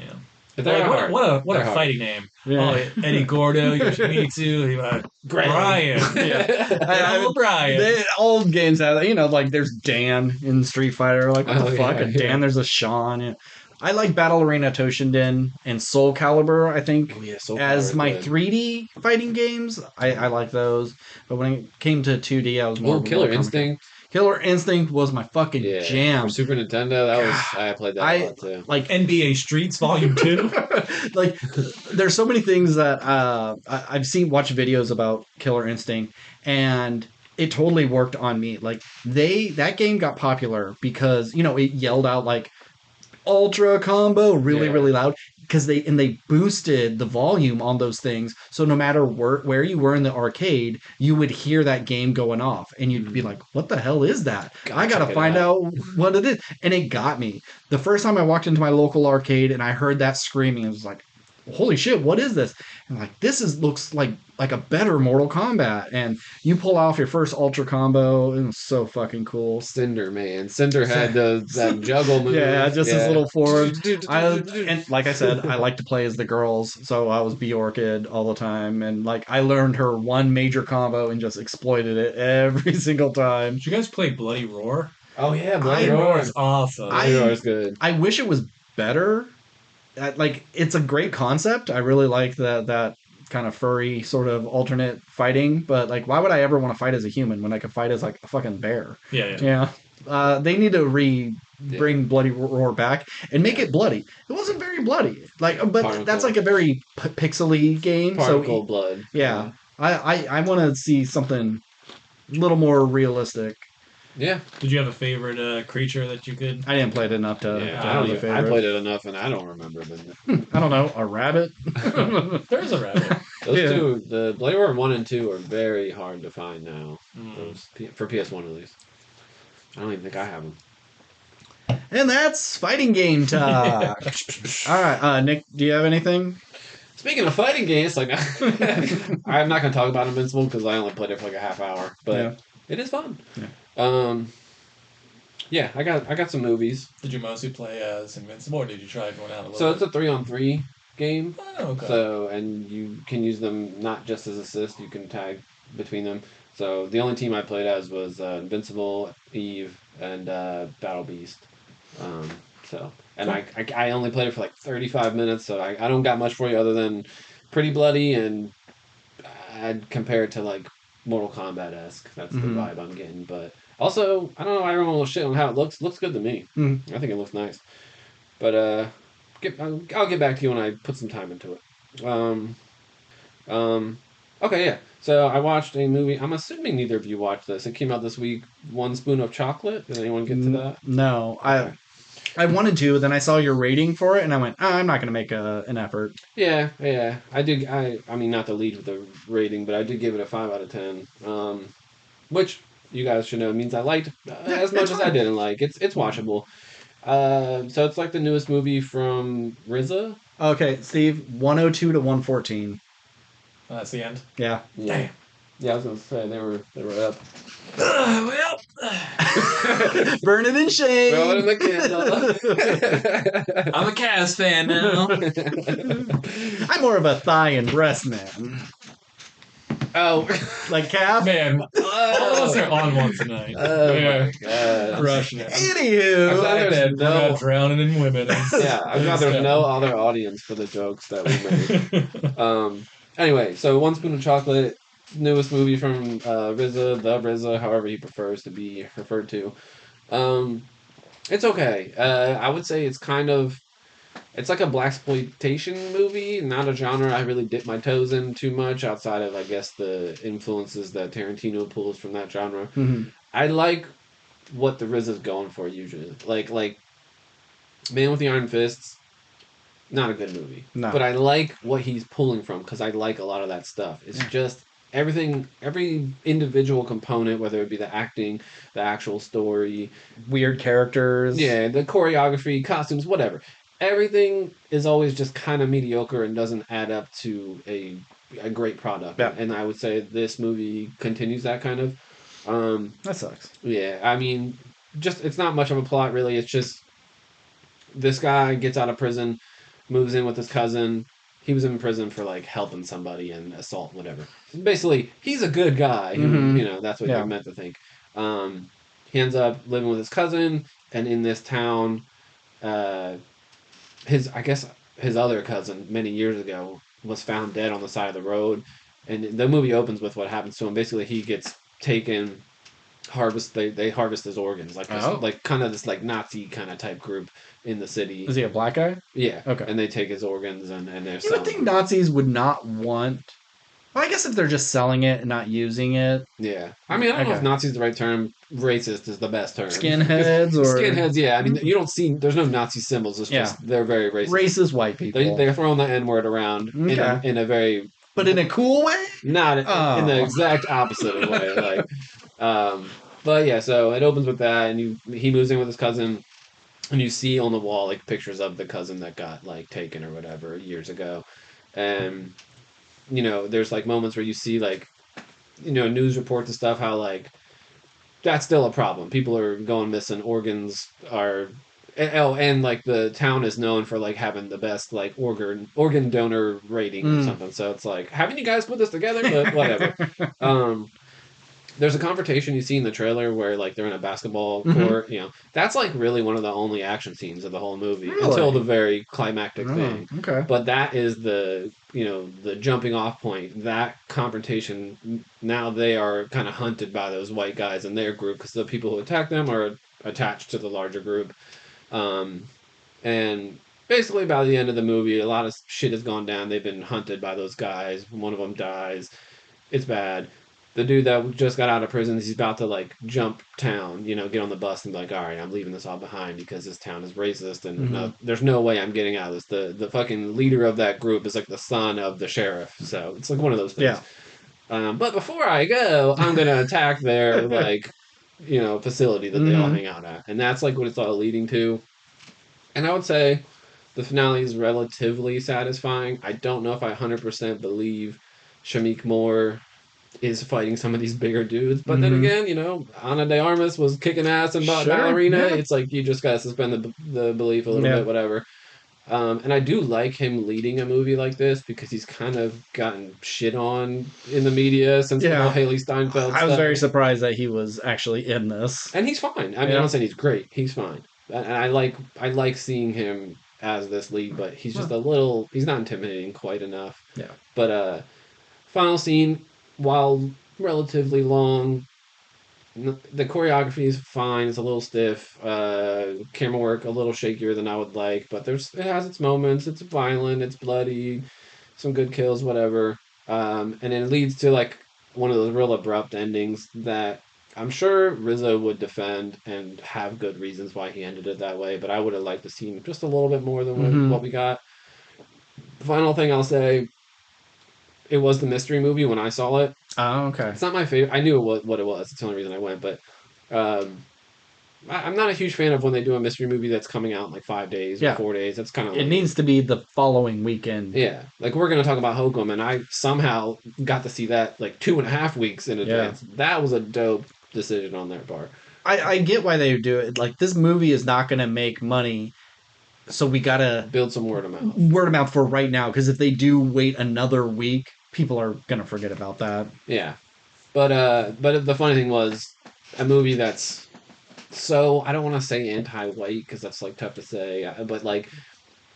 But Like, they're hard. what a They're hard. fighting name. Yeah. Oh, Eddie Gordo, Yoshimitsu, Brian. I- Brian. They, old games have, like there's Dan in Street Fighter. Like, what the Oh, fuck? yeah, A Dan, yeah. there's a Sean. Yeah. I like Battle Arena Toshinden and Soul Calibur, I think. Oh, yeah, Soul As Calibur my good. 3D fighting games, I like those. But when it came to 2D, I was more. Killer more Instinct. Killer Instinct was my fucking Yeah, jam. for Super Nintendo, I played that a lot too. Like NBA Streets Volume 2. like there's so many things that I've watched videos about Killer Instinct, and it totally worked on me. Like that game got popular because it yelled out like ultra combo really Yeah. really loud because they boosted the volume on those things, so no matter where you were in the arcade, you would hear that game going off and you'd be like, what the hell is that? I gotta check it find out what it is. And it got me the first time I walked into my local arcade and I heard that screaming. It was like, holy shit, what is this? And like, looks like a better Mortal Kombat. And you pull off your first ultra combo, and it's so fucking cool. Cinder, man. Cinder had that juggle move. Yeah, just his little forward. And like I said, I like to play as the girls, so I was B Orchid all the time, and like I learned her one major combo and just exploited it every single time. Did you guys play Bloody Roar? Oh yeah, Bloody Bloody Roar is awesome. Bloody Roar is good. I wish it was better. Like, it's a great concept. I really like that kind of furry sort of alternate fighting, but like, why would I ever want to fight as a human when I could fight as like a fucking bear? Yeah. They need to bring Bloody Roar back and make it bloody. It wasn't very bloody, like, but Particle. that's like a very pixely game. Particle So blood. yeah, I want to see something a little more realistic. Yeah. Did you have a favorite creature that you could? I didn't play it enough to Yeah, have a favorite. I played it enough, and I don't remember them. I don't know, a rabbit. There's a rabbit. Those Yeah. two, the Bloody Roar 1 and 2, are very hard to find now. Mm. For PS1 at least. I don't even think I have them. And that's fighting game talk. All right, Nick, do you have anything? Speaking of fighting games, like I'm not going to talk about Invincible because I only played it for like a half hour, but it is fun. Yeah. I got some movies. Did you mostly play as Invincible, or did you try going out a little? So it's a 3-on-3 game. Oh, okay. So and you can use them not just as assists, you can tag between them. So the only team I played as was Invincible, Eve, and Battle Beast. And I only played it for like 35 minutes, so I don't got much for you other than pretty bloody, and I'd compare it to like Mortal Kombat-esque. That's the vibe I'm getting. But also, I don't know, I don't know shit on how it looks. It looks good to me. I think it looks nice. But I'll get back to you when I put some time into it. Okay, yeah. So I watched a movie. I'm assuming neither of you watched this. It came out this week. One Spoon of Chocolate. Did anyone get to that? No, Okay. I wanted to. Then I saw your rating for it, and I went, I'm not going to make an effort. Yeah. I did. I mean, not to lead with the rating, but I did give it a 5 out of 10. Which you guys should know means I liked as much as I didn't like. It's watchable. So it's like the newest movie from RZA. Okay, Steve, 102 to 114. That's the end. Yeah. Damn. Yeah, I was gonna say they were up. Well, Burn it in shame. Throw it in the candle. I'm a Cavs fan now. I'm more of a thigh and breast man. Oh, Like Cav? Man, all of us are on one tonight. oh Yeah. my god. Crushing it. Anywho. I'm glad Like there's that, we're no- not drowning in women. Yeah, I'm glad there's no other audience for the jokes that we made. Anyway, so One Spoon of Chocolate, newest movie from RZA, the RZA, however he prefers to be referred to. It's okay. I would say it's like a blaxploitation movie, not a genre I really dip my toes in too much outside of, I guess, the influences that Tarantino pulls from that genre. Mhm. I like what the RZA's going for usually. Like Man with the Iron Fists, not a good movie. No. But I like what he's pulling from because I like a lot of that stuff. It's just every individual component, whether it be the acting, the actual story, Weird characters. yeah, the choreography, costumes, whatever. Everything is always just kind of mediocre and doesn't add up to a great product. Yeah. And I would say this movie continues that kind of. That sucks. Yeah, I mean, just it's not much of a plot really. It's just this guy gets out of prison, moves in with his cousin. He was in prison for like helping somebody and assault, whatever. Basically, he's a good guy. Mhm. That's what Yeah. you're meant to think. He ends up living with his cousin, and in this town, his other cousin many years ago was found dead on the side of the road, and the movie opens with what happens to him. Basically, he gets taken harvest. They harvest his organs, like this, Oh. like kind of this like Nazi kind of type group in the city. Is he a black guy? Yeah. Okay. And they take his organs and they're You would selling think them. Nazis would not want. Well, I guess if they're just selling it and not using it, Yeah. I mean, I don't know if Okay. Nazi's the right term. Racist is the best term. skinheads or Skinheads, yeah. I mean, you don't see. There's no Nazi symbols. It's Yeah. just they're very racist. racist white people, They're throwing the N word around Okay. in a very but in a cool way. not in the Oh. exact opposite of way. Like, but yeah. So it opens with that, and he moves in with his cousin, and you see on the wall like pictures of the cousin that got like taken or whatever years ago, and there's like moments where you see like news reports and stuff how like that's still a problem. People are going missing. Organs are. And like the town is known for like having the best like organ donor rating or something. So it's like, haven't you guys put this together? But whatever. There's a confrontation you see in the trailer where like they're in a basketball court. That's like really one of the only action scenes of the whole movie until the very climactic thing. Okay. But that is the the jumping off point. That confrontation. Now they are kind of hunted by those white guys in their group because the people who attack them are attached to the larger group. And basically by the end of the movie, a lot of shit has gone down. They've been hunted by those guys. One of them dies. It's bad. The dude that just got out of prison, he's about to like jump town, get on the bus and be like, all right, I'm leaving this all behind because this town is racist and there's no way I'm getting out of this. The fucking leader of that group is like the son of the sheriff. So it's like one of those things. Yeah. But before I go, I'm going to attack their like, facility that they all hang out at. And that's like what it's all leading to. And I would say the finale is relatively satisfying. I don't know if I 100% believe Shamik Moore is fighting some of these bigger dudes. But then again, Ana de Armas was kicking ass in Ballerina. Yeah. It's like you just got to suspend the belief a little bit, whatever. And I do like him leading a movie like this because he's kind of gotten shit on in the media since the whole Haley Steinfeld stuff. I was very surprised that he was actually in this. And he's fine. I mean, I'm not saying he's great. He's fine. And I like seeing him as this lead, but he's just he's not intimidating quite enough. Yeah. But final scene, while relatively long, the choreography is fine. It's a little stiff. Camera work a little shakier than I would like, but it has its moments. It's violent. It's bloody. Some good kills, whatever. And it leads to like one of those real abrupt endings that I'm sure Rizzo would defend and have good reasons why he ended it that way. But I would have liked to see just a little bit more than what we got. Final thing I'll say. It was the mystery movie when I saw it. Oh, okay. It's not my favorite. I knew what it was. It's the only reason I went. But I'm not a huge fan of when they do a mystery movie that's coming out in like 5 days or 4 days. That's kind of it needs to be the following weekend. Yeah, like we're gonna talk about Hokum, and I somehow got to see that like 2.5 weeks in advance. Yeah. That was a dope decision on their part. I get why they do it. Like this movie is not going to make money. So we gotta build some word of mouth. Word of mouth for right now, because if they do wait another week, people are gonna forget about that. Yeah, but the funny thing was, a movie that's so I don't want to say anti-white because that's like tough to say, but like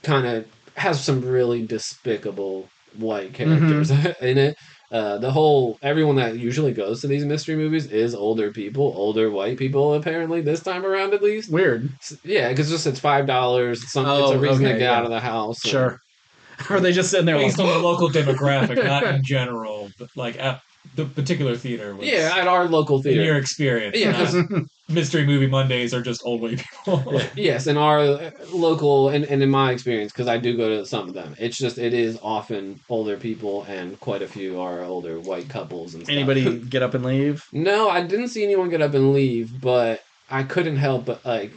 kind of has some really despicable white characters in it. Everyone that usually goes to these mystery movies is older white people, apparently, this time around at least. Weird. Yeah, because it's $5. It's a reason to get out of the house. Sure. Or are they just sitting there based on the local demographic, not in general, but like at the particular theater. At our local theater. In your experience. Yeah, Mystery Movie Mondays are just old white people. Yes, in our local, and in my experience, because I do go to some of them, it is often older people, and quite a few are older white couples and stuff. Anybody get up and leave? No, I didn't see anyone get up and leave, but I couldn't help but like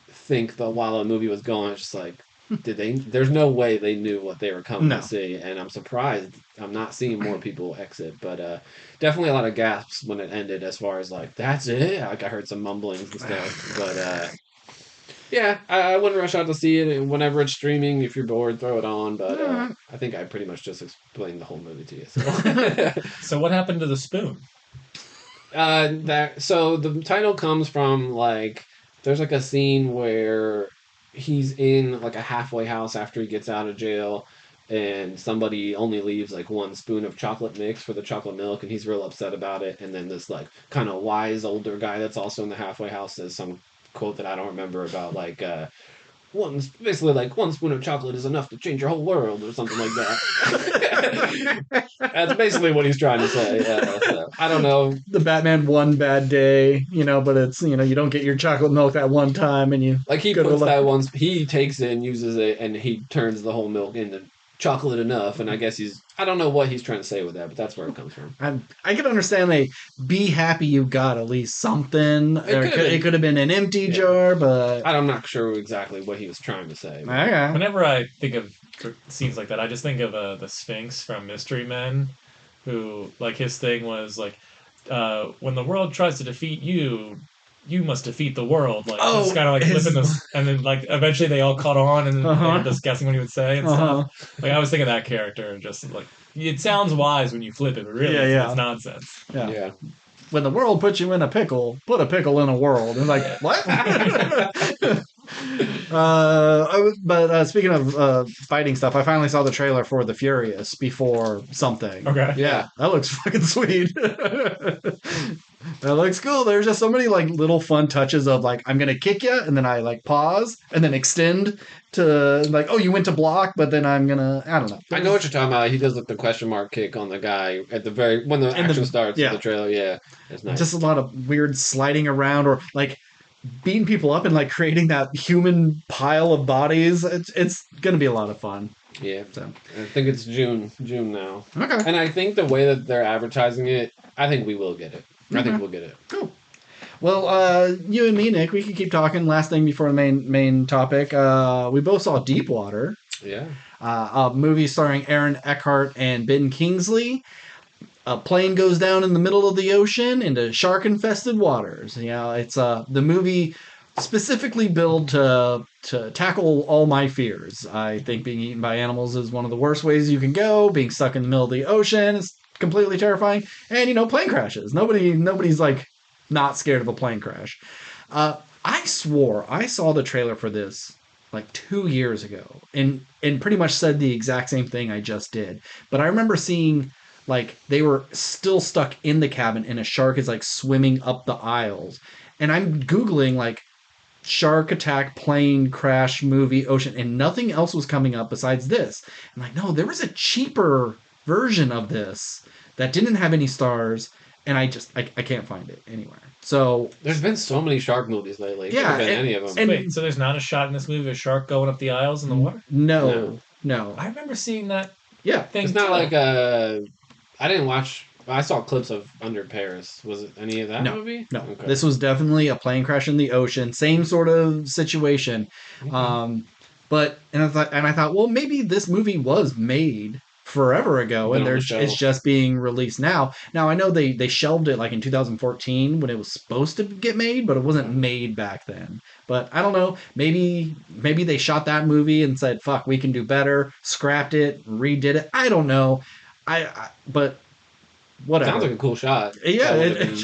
think that while the movie was going, it's just like, there's no way they knew what they were coming to see, and I'm surprised I'm not seeing more people exit, but definitely a lot of gasps when it ended as far as like, that's it? Like I heard some mumblings and stuff, but yeah, I wouldn't rush out to see it, and whenever it's streaming, if you're bored, throw it on, but I think I pretty much just explained the whole movie to you. So, so what happened to the spoon? So the title comes from like, there's like a scene where he's in like a halfway house after he gets out of jail, and somebody only leaves like 1 spoon of chocolate mix for the chocolate milk, and he's real upset about it. And then this like kind of wise older guy that's also in the halfway house says some quote that I don't remember about like basically like 1 spoon of chocolate is enough to change your whole world or something like that. That's basically what he's trying to say. So, I don't know. The Batman one bad day, but it's, you don't get your chocolate milk that one time and you Like he go to puts the- that one, he takes it and uses it, and he turns the whole milk into chocolate enough. And I guess I don't know what he's trying to say with that, but that's where it comes from. I can understand be happy you got at least something. It could have been an empty jar, but I'm not sure exactly what he was trying to say. okay. Whenever I think of scenes like that, I just think of the Sphinx from Mystery Men, who like his thing was like, when the world tries to defeat you, you must defeat the world. Like Oh, just kind of like flipping this, and then like eventually they all caught on, and they were just guessing what he would say and stuff. Like I was thinking of that character, and just like it sounds wise when you flip it, but really it's nonsense. Yeah. When the world puts you in a pickle, put a pickle in a world. And like, what? But speaking of fighting stuff, I finally saw the trailer for The Furious before something. Okay. Yeah, that looks fucking sweet. That looks cool. There's just so many like little fun touches of like, I'm gonna kick you, and then I like pause and then extend to like, oh, you went to block, but then I don't know. I know what you're talking about. He does like the question mark kick on the guy at the when the action starts. Yeah. The trailer. Yeah, it's nice. Just a lot of weird sliding around or like beating people up and like creating that human pile of bodies. It's gonna be a lot of fun. Yeah, So. I think it's June now. Okay. And I think the way that they're advertising it, I think we will get it. I think we'll get it. Cool. Well, you and me, Nick, we can keep talking. Last thing before the main topic. We both saw Deepwater, Yeah. a movie starring Aaron Eckhart and Ben Kingsley. A plane goes down in the middle of the ocean into shark-infested waters. It's the movie specifically built to tackle all my fears. I think being eaten by animals is one of the worst ways you can go. Being stuck in the middle of the ocean is completely terrifying. And plane crashes. Nobody's like not scared of a plane crash. I swore I saw the trailer for this like 2 years ago and pretty much said the exact same thing I just did. But I remember seeing like they were still stuck in the cabin and a shark is like swimming up the aisles. And I'm Googling like shark attack, plane crash, movie, ocean, and nothing else was coming up besides this. I'm like, no, there was a cheaper version of this that didn't have any stars, and I can't find it anywhere. So there's been so many shark movies lately. Yeah, Been any of them. and- Wait, so there's not a shot in this movie of a shark going up the aisles in the water? No. I remember seeing that Yeah. thing. It's not too. like I didn't watch. I saw clips of Under Paris. Was it any of that movie? No. Okay. This was definitely a plane crash in the ocean. Same sort of situation. Okay. But I thought, well, maybe this movie was made forever ago, Been and on the shelf. it's just being released now. Now I know they shelved it like in 2014 when it was supposed to get made, but it wasn't made back then. But I don't know. Maybe they shot that movie and said, "Fuck, we can do better." Scrapped it, redid it. I don't know. But whatever. Sounds like a cool shot. Yeah,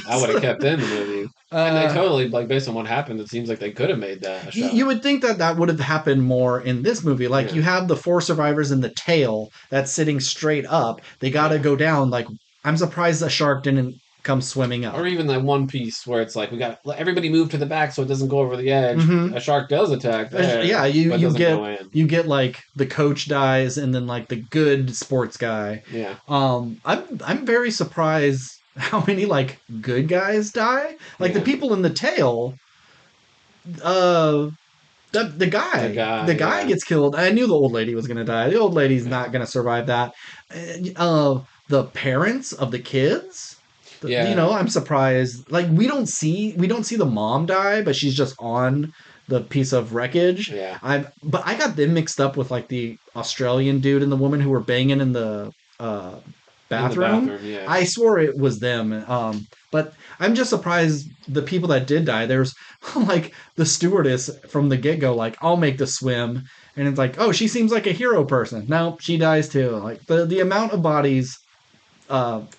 I would have kept in the movie. And they totally, like, based on what happened, it seems like they could have made that a shot. You would think that would have happened more in this movie. Like, Yeah. you have the 4 survivors in the tail that's sitting straight up. They got to go down. Like, I'm surprised the shark didn't come swimming up. Or even that one piece where it's like, we got everybody move to the back so it doesn't go over the edge. Mhm. A shark does attack there. Yeah, but you doesn't get go in. you get like the coach dies and then like the good sports guy. Yeah. I'm very surprised how many like good guys die. Like the Yeah. people in the tail. The guy yeah. gets killed. I knew the old lady was gonna die. The old lady's not gonna survive that. The parents of the kids. Yeah. I'm surprised. Like we don't see the mom die, but she's just on the piece of wreckage. Yeah. But I got them mixed up with like the Australian dude and the woman who were banging in the bathroom. Yeah. I swore it was them. But I'm just surprised the people that did die. There's like the stewardess from the get-go, like, I'll make the swim. And it's like, oh, she seems like a hero person. No, she dies too. Like the amount of bodies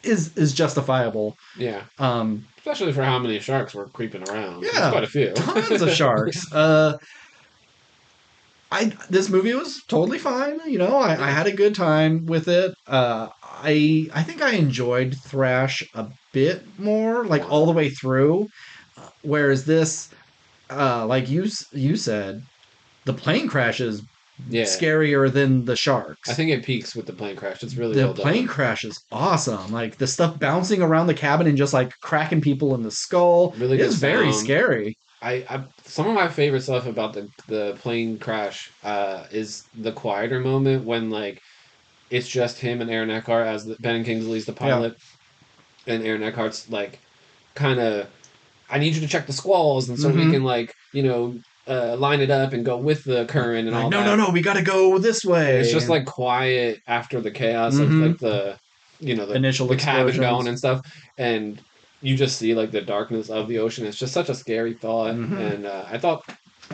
is justifiable. Yeah. Um, Especially for how many sharks were creeping around. Yeah. There's quite a few. Tons of sharks. This movie was totally fine. I had a good time with it. I think I enjoyed Thrash a bit more, like all the way through. Whereas this, like you said, the plane crash is Yeah. scarier than the sharks. I think it peaks with the plane crash. It's really The well plane done. crash is awesome. Like the stuff bouncing around the cabin and just like cracking people in the skull Really good is very sound. scary. I some of my favorite stuff about the plane crash is the quieter moment when like it's just him and Aaron Eckhart as Ben Kingsley's the Yeah. pilot, and Aaron Eckhart's like kind of, I need you to check the squalls, and so we can like line it up and go with the current and Like, all no, that. no, no, we got to go this way. It's just like quiet after the chaos of Mhm. like the Initial the cabin explosions. going and stuff, and you just see like the darkness of the ocean. It's just such a scary thought, and I thought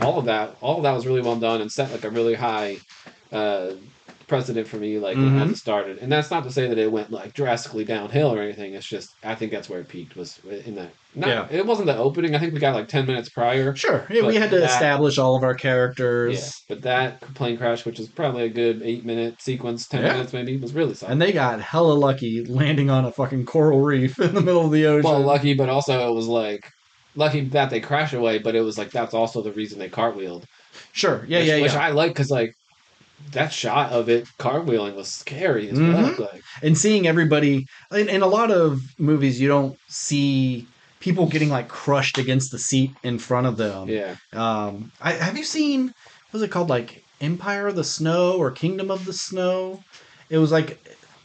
all of that was really well done and set like a really high uh, precedent for me like as it started. And that's not to say that it went like drastically downhill or anything. It's just I think that's where it peaked was in that. It wasn't the opening. I think we got like 10 minutes prior. Sure. Yeah, we had to establish all of our characters. Yeah, but that plane crash, which is probably a good 8-minute sequence, 10 minutes maybe, was really solid. And they got hella lucky landing on a fucking coral reef in the middle of the ocean. Well, lucky, but also it was like lucky that they crash away, but it was like that's also the reason they cartwheeled. Sure. Which I like because like that shot of it cartwheeling was scary as fuck. Like, and seeing everybody in a lot of movies, you don't see people getting like crushed against the seat in front of them. Yeah. Have you seen, was it called like Empire of the Snow or Kingdom of the Snow? It was like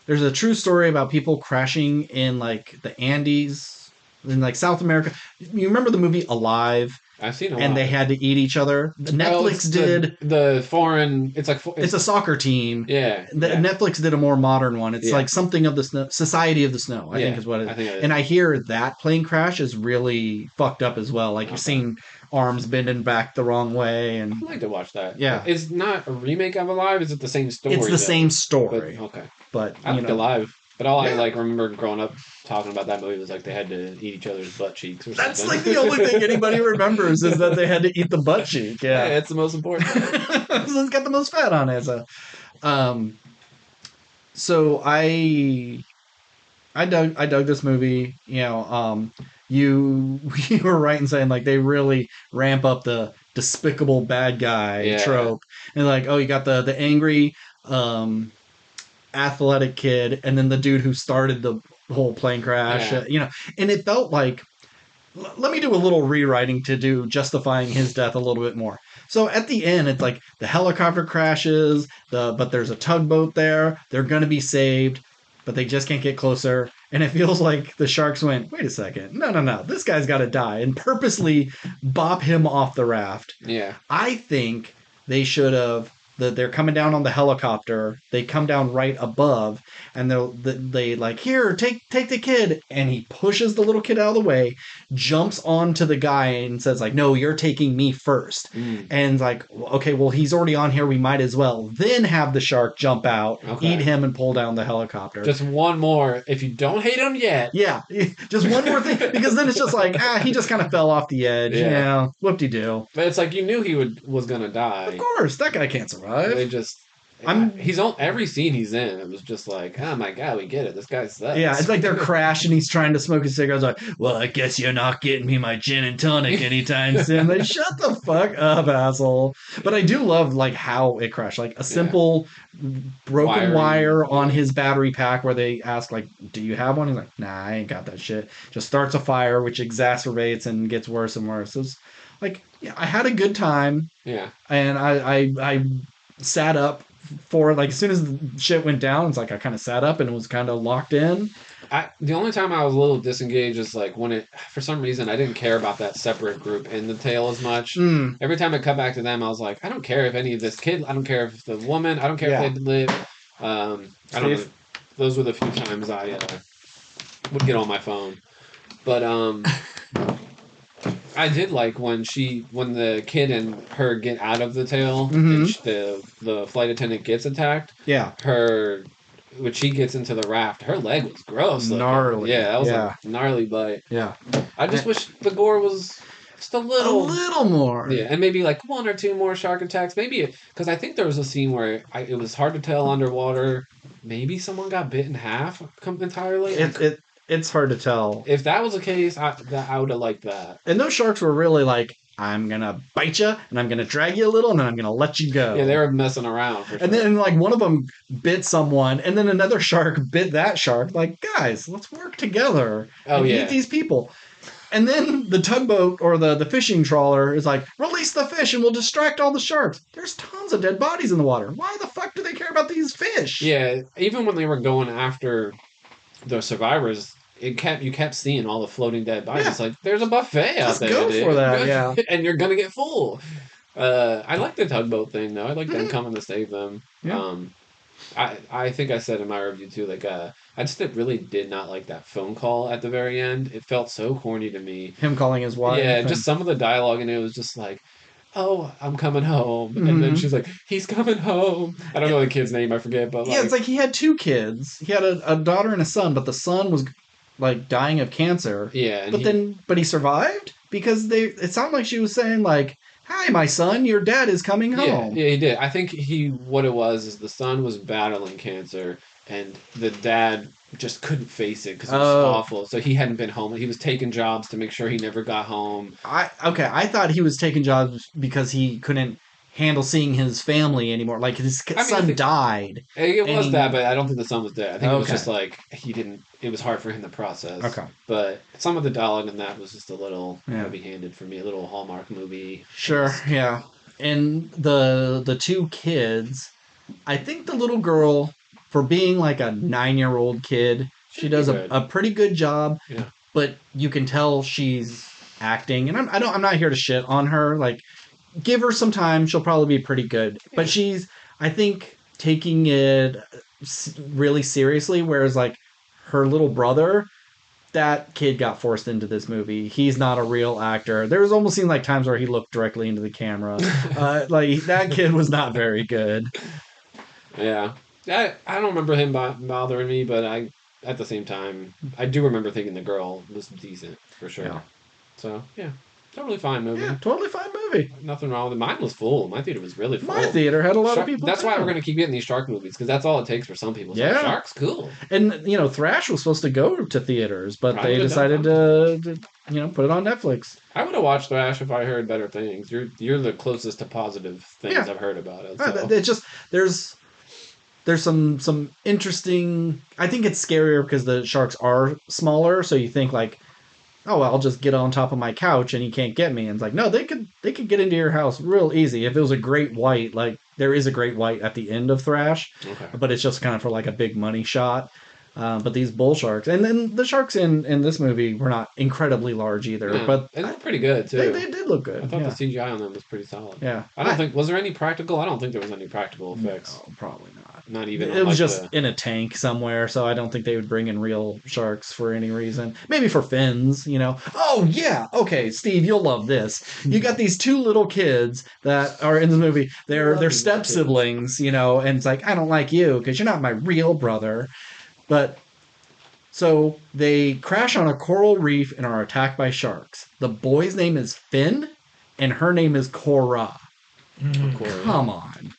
there's a true story about people crashing in like the Andes in like South America. You remember the movie Alive? I've seen a lot. And they had to eat each other. Netflix did the foreign. It's like it's a soccer team. Yeah, Netflix did a more modern one. It's like something of the snow, Society of the Snow. I think is what it is. I think it is. And I hear that plane crash is really fucked up as well. Like you're seeing arms bending back the wrong way. And I'd like to watch that. Yeah, it's not a remake of Alive. Is it the same story? It's the same story. But, okay, but I like Alive. But all I like remember growing up talking about that movie was like they had to eat each other's butt cheeks or something. That's like the only thing anybody remembers is that they had to eat the butt cheek. Yeah, it's the most important. It's got the most fat on it. So I dug this movie. You were right in saying like they really ramp up the despicable bad guy trope, and like you got the angry athletic kid, and then the dude who started the whole plane crash. And it felt like, let me do a little rewriting to do justifying his death a little bit more. So at the end, it's like the helicopter crashes, but there's a tugboat there. They're gonna be saved, but they just can't get closer. And it feels like the sharks went, wait a second, no, this guy's got to die, and purposely bop him off the raft. Yeah, I think they should have. They're coming down on the helicopter. They come down right above, and they like, here, take the kid, and he pushes the little kid out of the way, jumps onto the guy, and says like, no, you're taking me first. And like, okay, well, he's already on here. We might as well then have the shark jump out, eat him, and pull down the helicopter. Just one more. If you don't hate him yet, just one more thing, because then it's just like, he just kind of fell off the edge. Whoop-de-doo. But it's like you knew he was gonna die. Of course, that guy can't survive. They just, he's on every scene he's in. It was just like, oh my god, we get it. This guy sucks. Yeah, it's like they're crashing. He's trying to smoke a cigarette. Like, well, I guess you're not getting me my gin and tonic anytime soon. Like, shut the fuck up, asshole. But I do love like how it crashed. Like a simple broken wire on his battery pack, where they ask like, "Do you have one?" He's like, "Nah, I ain't got that shit." Just starts a fire, which exacerbates and gets worse and worse. It's like, I had a good time. Yeah, and I sat up for like as soon as the shit went down. It's like I kind of sat up and was kind of locked in. The only time I was a little disengaged is like when for some reason I didn't care about that separate group in the tail as much. Every time I cut back to them, I was like, I don't care if any of this kid, I don't care if the woman, I don't care if they live. I don't know. Those were the few times I would get on my phone, but I did like when the kid and her get out of the tail, and the flight attendant gets attacked. Yeah, when she gets into the raft, her leg was gross, gnarly. Yeah, that was a gnarly bite. Yeah, I just wish the gore was just a A little. little more. Yeah, and maybe like one or two more shark attacks. Maybe because I think there was a scene where it was hard to tell underwater. Maybe someone got bit in half entirely. It's hard to tell. If that was the case, I would have liked that. And those sharks were really like, I'm gonna bite you, and I'm gonna drag you a little, and then I'm gonna let you go. Yeah, they were messing around for sure. And then like one of them bit someone, and then another shark bit that shark. Like, guys, let's work together and eat these people. And then the tugboat or the fishing trawler is like, release the fish and we'll distract all the sharks. There's tons of dead bodies in the water. Why the fuck do they care about these fish? Yeah, even when they were going after the survivors, you kept seeing all the floating dead bodies. Yeah. It's like there's a buffet out Just there. go dude. for that, yeah. And you're gonna get full. I like the tugboat thing though. I like them coming to save them. Yeah. I think I said in my review too, like I just really did not like that phone call at the very end. It felt so corny to me. Him calling his wife. Yeah, and- just some of the dialogue in it was just like, "Oh, I'm coming home," and then she's like, "He's coming home." I don't know the kid's name, I forget, but yeah, it's like he had two kids. He had a daughter and a son, but the son was like dying of cancer. yeah, But but he survived because it sounded like she was saying like, "Hi, my son, your dad is coming home." Yeah, he did. I think what it was is the son was battling cancer, and the dad just couldn't face it because it was awful. So he hadn't been home. He was taking jobs to make sure he never got home. I thought he was taking jobs because he couldn't handle seeing his family anymore. Like his son died. It was he- that, but I don't think the son was dead. I think it was Okay. just like he didn't. It was hard for him to process. Okay. But some of the dialogue in that was just a little Yeah. heavy-handed for me. A little Hallmark movie. Sure, yeah. And the two kids, I think the little girl, for being like a 9-year-old kid, she does a pretty good job. Yeah. But you can tell she's acting, and I'm not here to shit on her. Like, give her some time; she'll probably be pretty good. But she's, I think, taking it really seriously. Whereas, like, her little brother, that kid got forced into this movie. He's not a real actor. There was almost seemed like times where he looked directly into the camera. Like, that kid was not very good. Yeah. I don't remember him bothering me, but at the same time, I do remember thinking the girl was decent, for sure. Yeah. So, yeah. Totally fine movie. Yeah, totally fine movie. Nothing wrong with it. Mine was full. My theater was really full. My theater had a lot of people. That's too. why we're going to keep getting these shark movies, because that's all it takes for some people. It's Yeah. like, sharks, cool. And, Thrash was supposed to go to theaters, but Probably they decided to put it on Netflix. I would have watched Thrash if I heard better things. You're the closest to positive things Yeah. I've heard about it. Right, So. it's just, there's some interesting. I think it's scarier because the sharks are smaller, so you think like, oh, well, I'll just get on top of my couch and he can't get me. And it's like, no, they could get into your house real easy. If it was a great white, like there is a great white at the end of Thrash, Okay. but it's just kind of for like a big money shot. But these bull sharks, and then the sharks in this movie were not incredibly large either, Yeah. but They look pretty good, too. they did look good. I thought yeah. the CGI on them was pretty solid. Yeah. I don't think... Was there any practical? I don't think there was any practical effects. No, probably not. Not even It on, was like, just in a tank somewhere, so I don't think they would bring in real sharks for any reason. Maybe for fins, Oh, yeah. Okay, Steve, you'll love this. You got these two little kids that are in the movie. They're step siblings, and it's like, I don't like you because you're not my real brother. But so they crash on a coral reef and are attacked by sharks. The boy's name is Finn, and her name is Cora. Come on.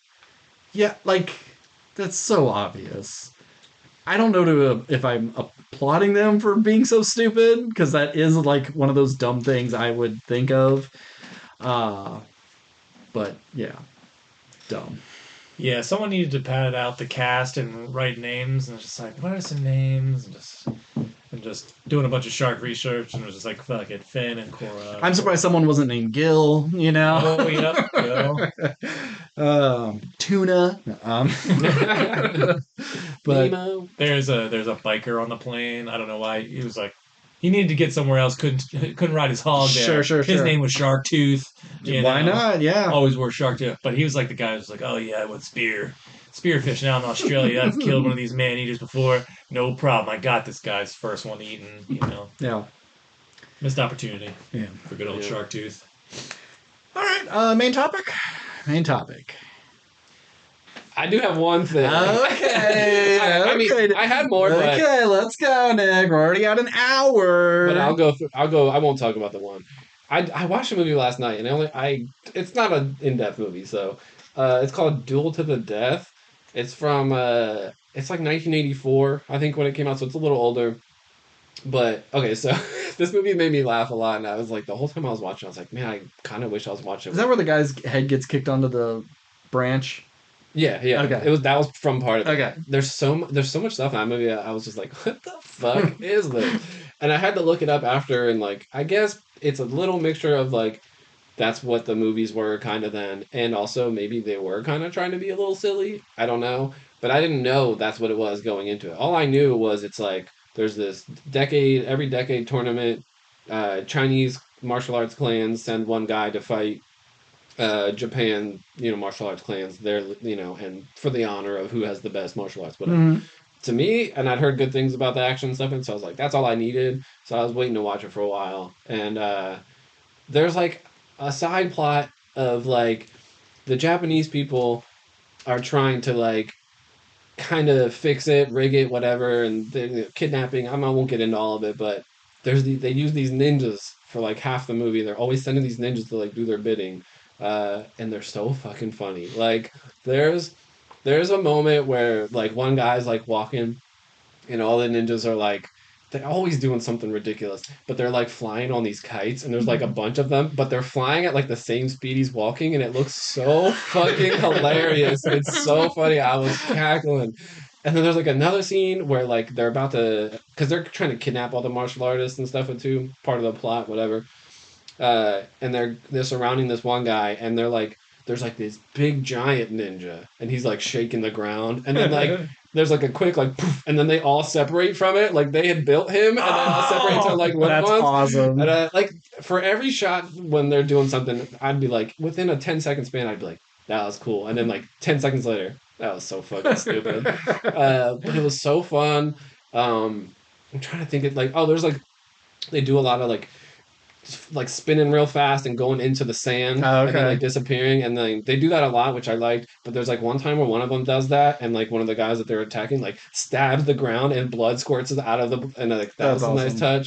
Yeah, like, that's so obvious. I don't know if I'm applauding them for being so stupid, because that is, like, one of those dumb things I would think of. But, yeah. Dumb. Yeah, someone needed to pad out the cast and write names, and it's just like, what are some names? And just doing a bunch of shark research, and it was just like, fuck it, Finn and Cora. I'm surprised someone wasn't named Gil, Oh, yeah, Tuna. But Nemo. There's a biker on the plane. I don't know why. He was like, he needed to get somewhere else. Couldn't ride his hog there. Sure. His name was Shark Tooth. why not? Yeah. Always wore Shark Tooth. But he was like the guy who's like, oh yeah, I went spearfish now in Australia. I've killed one of these man eaters before. No problem. I got this guy's first one eaten. Yeah. Missed opportunity. Yeah. For good old Yeah. Shark Tooth. All right. Main topic. I do have one thing. Okay. I mean, I had more, but Okay, let's go, Nick. We're already at an hour. I'll go. I won't talk about the one. I watched a movie last night, and it's not an in-depth movie, so it's called Duel to the Death. It's from it's like 1984, I think, when it came out, so it's a little older. But okay, so this movie made me laugh a lot, and I was like, the whole time I was watching, I was like, man, I kind of wish I was watching Is with. that where the guy's head gets kicked onto the branch? Yeah, yeah. Okay. It was that was from part of it. Okay. There's so much stuff in that movie. I was just like, what the fuck is this? And I had to look it up after, and like, I guess it's a little mixture of like that's what the movies were kind of then, and also maybe they were kind of trying to be a little silly. I don't know, but I didn't know that's what it was going into it. All I knew was it's like there's this every decade tournament. Chinese martial arts clans send one guy to fight Japan, martial arts clans. They're and for the honor of who has the best martial arts, whatever. Mhm. To me, and I'd heard good things about the action and stuff, and so I was like, that's all I needed. So I was waiting to watch it for a while, and there's like a side plot of like the Japanese people are trying to like kind of fix it, rig it, whatever, and kidnapping. I won't get into all of it, but they use these ninjas for like half the movie. They're always sending these ninjas to like do their bidding, and they're so fucking funny. Like there's a moment where like one guy's like walking and all the ninjas are like they're always doing something ridiculous, but they're like flying on these kites, and there's like a bunch of them, but they're flying at like the same speed he's walking, and it looks so fucking hilarious. It's so funny. I was cackling. And then there's like another scene where like they're about to, because they're trying to kidnap all the martial artists and stuff too, part of the plot, whatever. And they're surrounding this one guy, and they're like, there's like this big giant ninja, and he's like shaking the ground, and then like there's like a quick like poof, and then they all separate from it, like they had built him, and then all separate to like little That's ones. awesome. And like for every shot when they're doing something, I'd be like within a 10-second span, I'd be like, that was cool, and then like 10 seconds later, that was so fucking stupid. But it was so fun. I'm trying to think it like there's like they do a lot of like spinning real fast and going into the sand Oh, and then okay. like disappearing, and then they do that a lot, which I liked. But there's like one time where one of them does that, and like one of the guys that they're attacking like stabs the ground and blood squirts out of the, and like that That's was a nice awesome.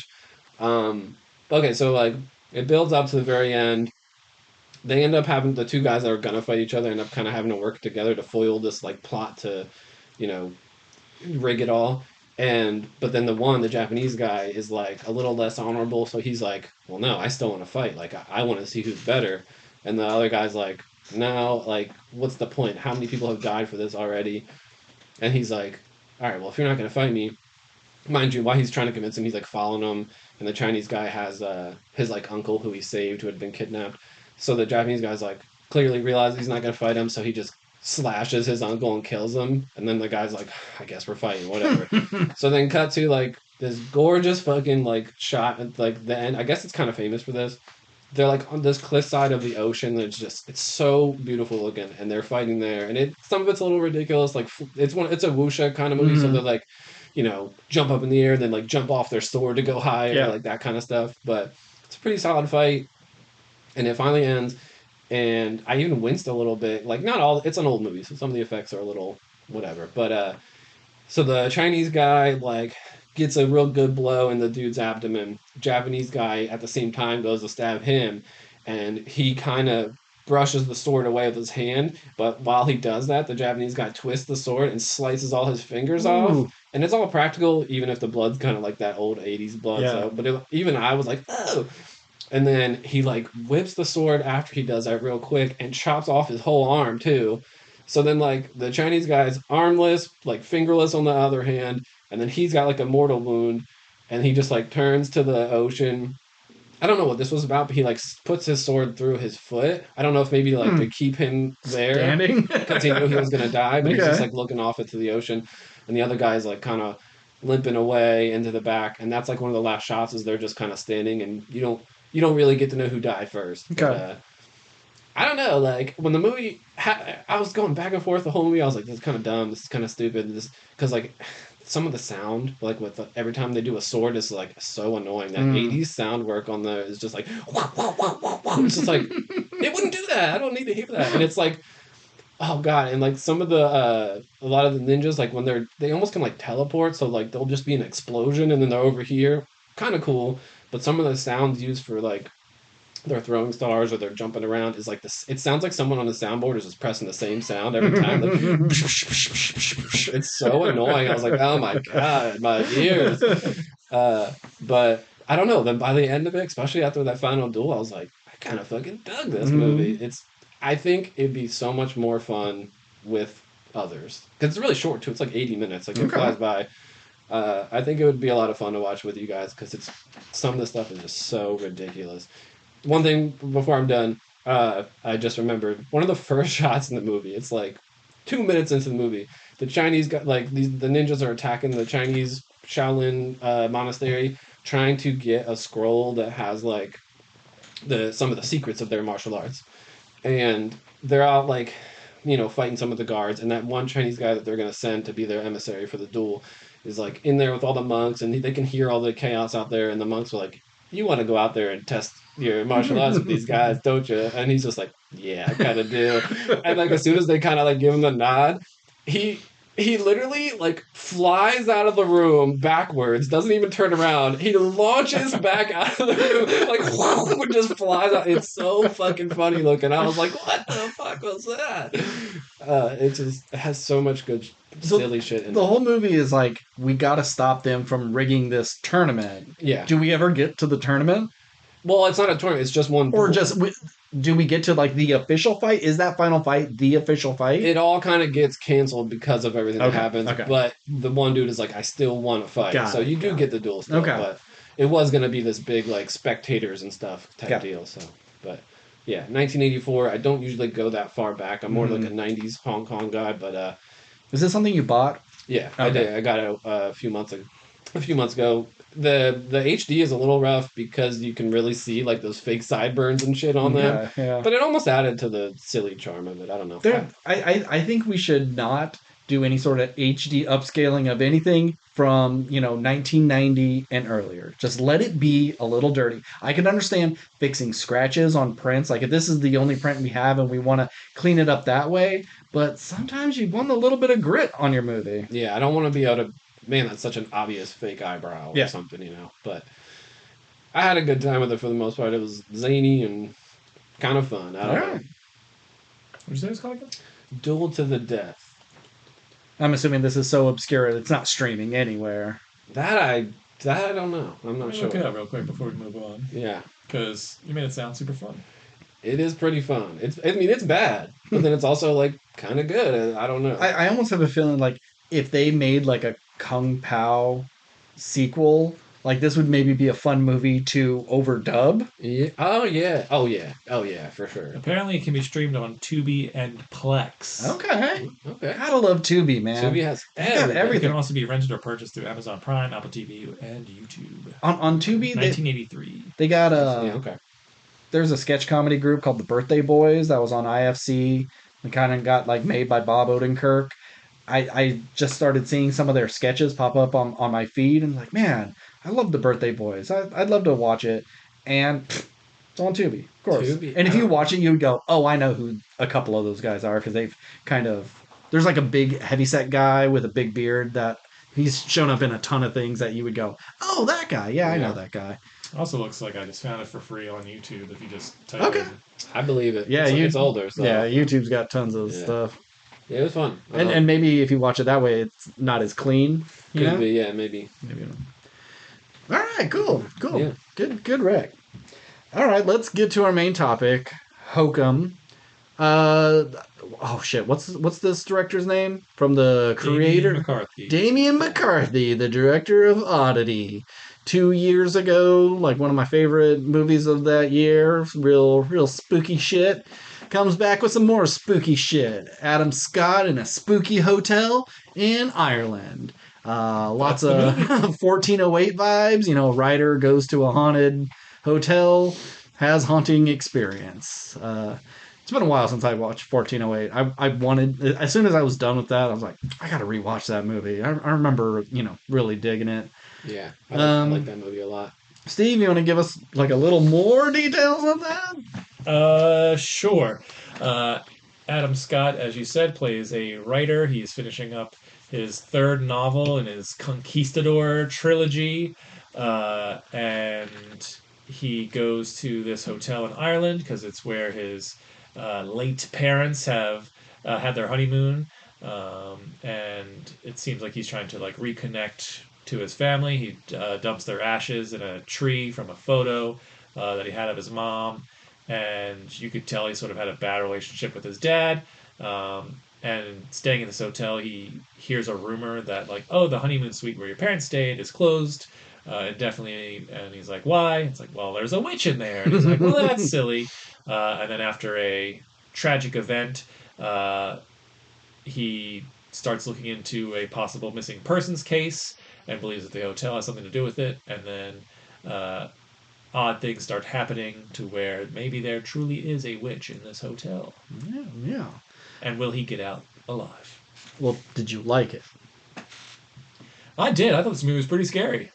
touch. Okay, so like it builds up to the very end. They end up having the two guys that are gonna fight each other end up kind of having to work together to foil this like plot to, you know, rig it all. And but then the Japanese guy is like a little less honorable, so he's like, well, no, I still want to fight. Like I want to see who's better. And the other guy's like, no, like what's the point? How many people have died for this already? And he's like, all right, well, if you're not gonna fight me, mind you, while he's trying to convince him, he's like following him, and the Chinese guy has his like uncle who he saved who had been kidnapped. So the Japanese guy's like clearly realizes he's not gonna fight him, so he just slashes his uncle and kills him. And then the guy's like, I guess we're fighting, whatever. So then cut to like this gorgeous fucking like shot at like the end. I guess it's kind of famous for this. They're like on this cliffside of the ocean. It's so beautiful looking, and they're fighting there. And some of it's a little ridiculous. Like it's a wuxia kind of movie, so they're like, jump up in the air and then like jump off their sword to go higher, Yeah. like that kind of stuff. But it's a pretty solid fight, and it finally ends. And I even winced a little bit. Like not all, it's an old movie, so some of the effects are a little whatever. But so the Chinese guy like gets a real good blow in the dude's abdomen. Japanese guy at the same time goes to stab him, and he kind of brushes the sword away with his hand. But while he does that, the Japanese guy twists the sword and slices all his fingers off. Ooh. And it's all practical, even if the blood's kind of like that old '80s blood. Yeah. So, but even I was like, oh. And then he like whips the sword after he does that real quick and chops off his whole arm too. So then like the Chinese guy's armless, like fingerless on the other hand, and then he's got like a mortal wound, and he just like turns to the ocean. I don't know what this was about, but he like puts his sword through his foot. I don't know if maybe like to keep him there Standing? because he knew he was gonna die, but he's Okay. just like looking off into the ocean, and the other guy's like kind of limping away into the back, and that's like one of the last shots is they're just kind of standing, and you don't really get to know who died first. Okay. But, I don't know. Like when the movie, I was going back and forth the whole movie. I was like, this is kind of dumb. This is kind of stupid. This because like some of the sound, like with every time they do a sword, is like so annoying. That '80s sound work on the is just like wah, wah, wah, wah, wah. It's just like it wouldn't do that. I don't need to hear that. And it's like, oh god. And like some of the a lot of the ninjas, like when they almost can like teleport. So like there'll just be an explosion and then they're over here. Kind of cool. But some of the sounds used for like they're throwing stars or they're jumping around is like this. It sounds like someone on the soundboard is just pressing the same sound every time. Like, it's so annoying. I was like, oh my god, my ears. But I don't know. Then by the end of it, especially after that final duel, I was like, I kind of fucking dug this movie. I think it'd be so much more fun with others because it's really short too. It's like 80 minutes. Like it flies by. I think it would be a lot of fun to watch with you guys because it's some of the stuff is just so ridiculous. One thing before I'm done, I just remembered one of the first shots in the movie. It's like 2 minutes into the movie. The Chinese got like the ninjas are attacking the Chinese Shaolin monastery, trying to get a scroll that has like some of the secrets of their martial arts, and they're out like fighting some of the guards, and that one Chinese guy that they're gonna send to be their emissary for the duel is like in there with all the monks, and they can hear all the chaos out there, and the monks are like, "You want to go out there and test your martial arts with these guys, don't you?" And he's just like, "Yeah, I kind of do." And like as soon as they kind of like give him the nod, he he literally like flies out of the room backwards, doesn't even turn around. He launches back out of the room, like just flies out. It's so fucking funny looking. I was like, "What the fuck was that?" It has so much good silly shit in it. The whole movie is like, we got to stop them from rigging this tournament. Yeah. Do we ever get to the tournament? Well, it's not a tournament. It's just one. Or do we get to like the official fight? Is that final fight the official fight? It all kind of gets canceled because of everything that happens. Okay. But the one dude is like, I still want to fight. So you do get the duel still. Okay. But it was going to be this big like spectators and stuff type deal. So, but yeah, 1984. I don't usually go that far back. I'm more like a 90s Hong Kong guy. But is this something you bought? Yeah, I did. I got it a few months ago. The HD is a little rough because you can really see like those fake sideburns and shit on them. Yeah. But it almost added to the silly charm of it. I don't know. I think we should not do any sort of HD upscaling of anything from 1990 and earlier. Just let it be a little dirty. I can understand fixing scratches on prints. Like if this is the only print we have and we want to clean it up that way. But sometimes you want a little bit of grit on your movie. Yeah, I don't want to be able to. Man, that's such an obvious fake eyebrow or something, But I had a good time with it for the most part. It was zany and kind of fun. I don't know. What'd you say it's called again? Duel to the Death. I'm assuming this is so obscure it's not streaming anywhere. That I don't know. I'm not sure. Look it up real quick before we move on. Yeah. Because you made it sound super fun. It is pretty fun. It's bad, but then it's also like kind of good. I don't know. I almost have a feeling like if they made like a Kung Pao sequel, like this would maybe be a fun movie to overdub. Yeah. Oh yeah, for sure. Apparently, it can be streamed on Tubi and Plex. Okay. Okay. Gotta love Tubi, man. Tubi has everything. It can also be rented or purchased through Amazon Prime, Apple TV, and YouTube. On Tubi, 1983. They got okay. There's a sketch comedy group called the Birthday Boys that was on IFC and kind of got like made by Bob Odenkirk. I just started seeing some of their sketches pop up on my feed and like, man, I love the Birthday Boys. I'd love to watch it. And it's on Tubi, of course. Tubi. And if you watch it, you would go, oh, I know who a couple of those guys are because they've kind of... There's like a big heavyset guy with a big beard that he's shown up in a ton of things that you would go, oh, that guy. Yeah, I know that guy. Also looks like I just found it for free on YouTube if you just type in. I believe it. Yeah, it's older. So. Yeah, YouTube's got tons of stuff. Yeah, it was fun. And maybe if you watch it that way, it's not as clean. Could be, yeah, maybe. All right, cool. Yeah. Good rec. All right, let's get to our main topic, Hokum. Oh shit, what's this director's name? From the creator? Damien McCarthy, the director of Oddity. 2 years ago, like one of my favorite movies of that year, real spooky shit. Comes back with some more spooky shit. Adam Scott in a spooky hotel in Ireland. Lots of 1408 vibes. Writer goes to a haunted hotel, has haunting experience. It's been a while since I watched 1408. I wanted, as soon as I was done with that, I was like, I gotta rewatch that movie. I remember, really digging it. Yeah, I like that movie a lot. Steve, you want to give us like a little more details on that? Sure. Adam Scott, as you said, plays a writer. He's finishing up his third novel in his Conquistador trilogy. And he goes to this hotel in Ireland because it's where his late parents have had their honeymoon, and it seems like he's trying to like reconnect to his family. He dumps their ashes in a tree from a photo that he had of his mom, and you could tell he sort of had a bad relationship with his dad. And staying in this hotel, he hears a rumor that like, oh, the honeymoon suite where your parents stayed is closed indefinitely. And he's like, why? It's like, well, there's a witch in there. And he's like, well, that's silly. And then after a tragic event, he starts looking into a possible missing persons case and believes that the hotel has something to do with it. And then odd things start happening to where maybe there truly is a witch in this hotel. Yeah, yeah. And will he get out alive? Well, did you like it? I did. I thought this movie was pretty scary.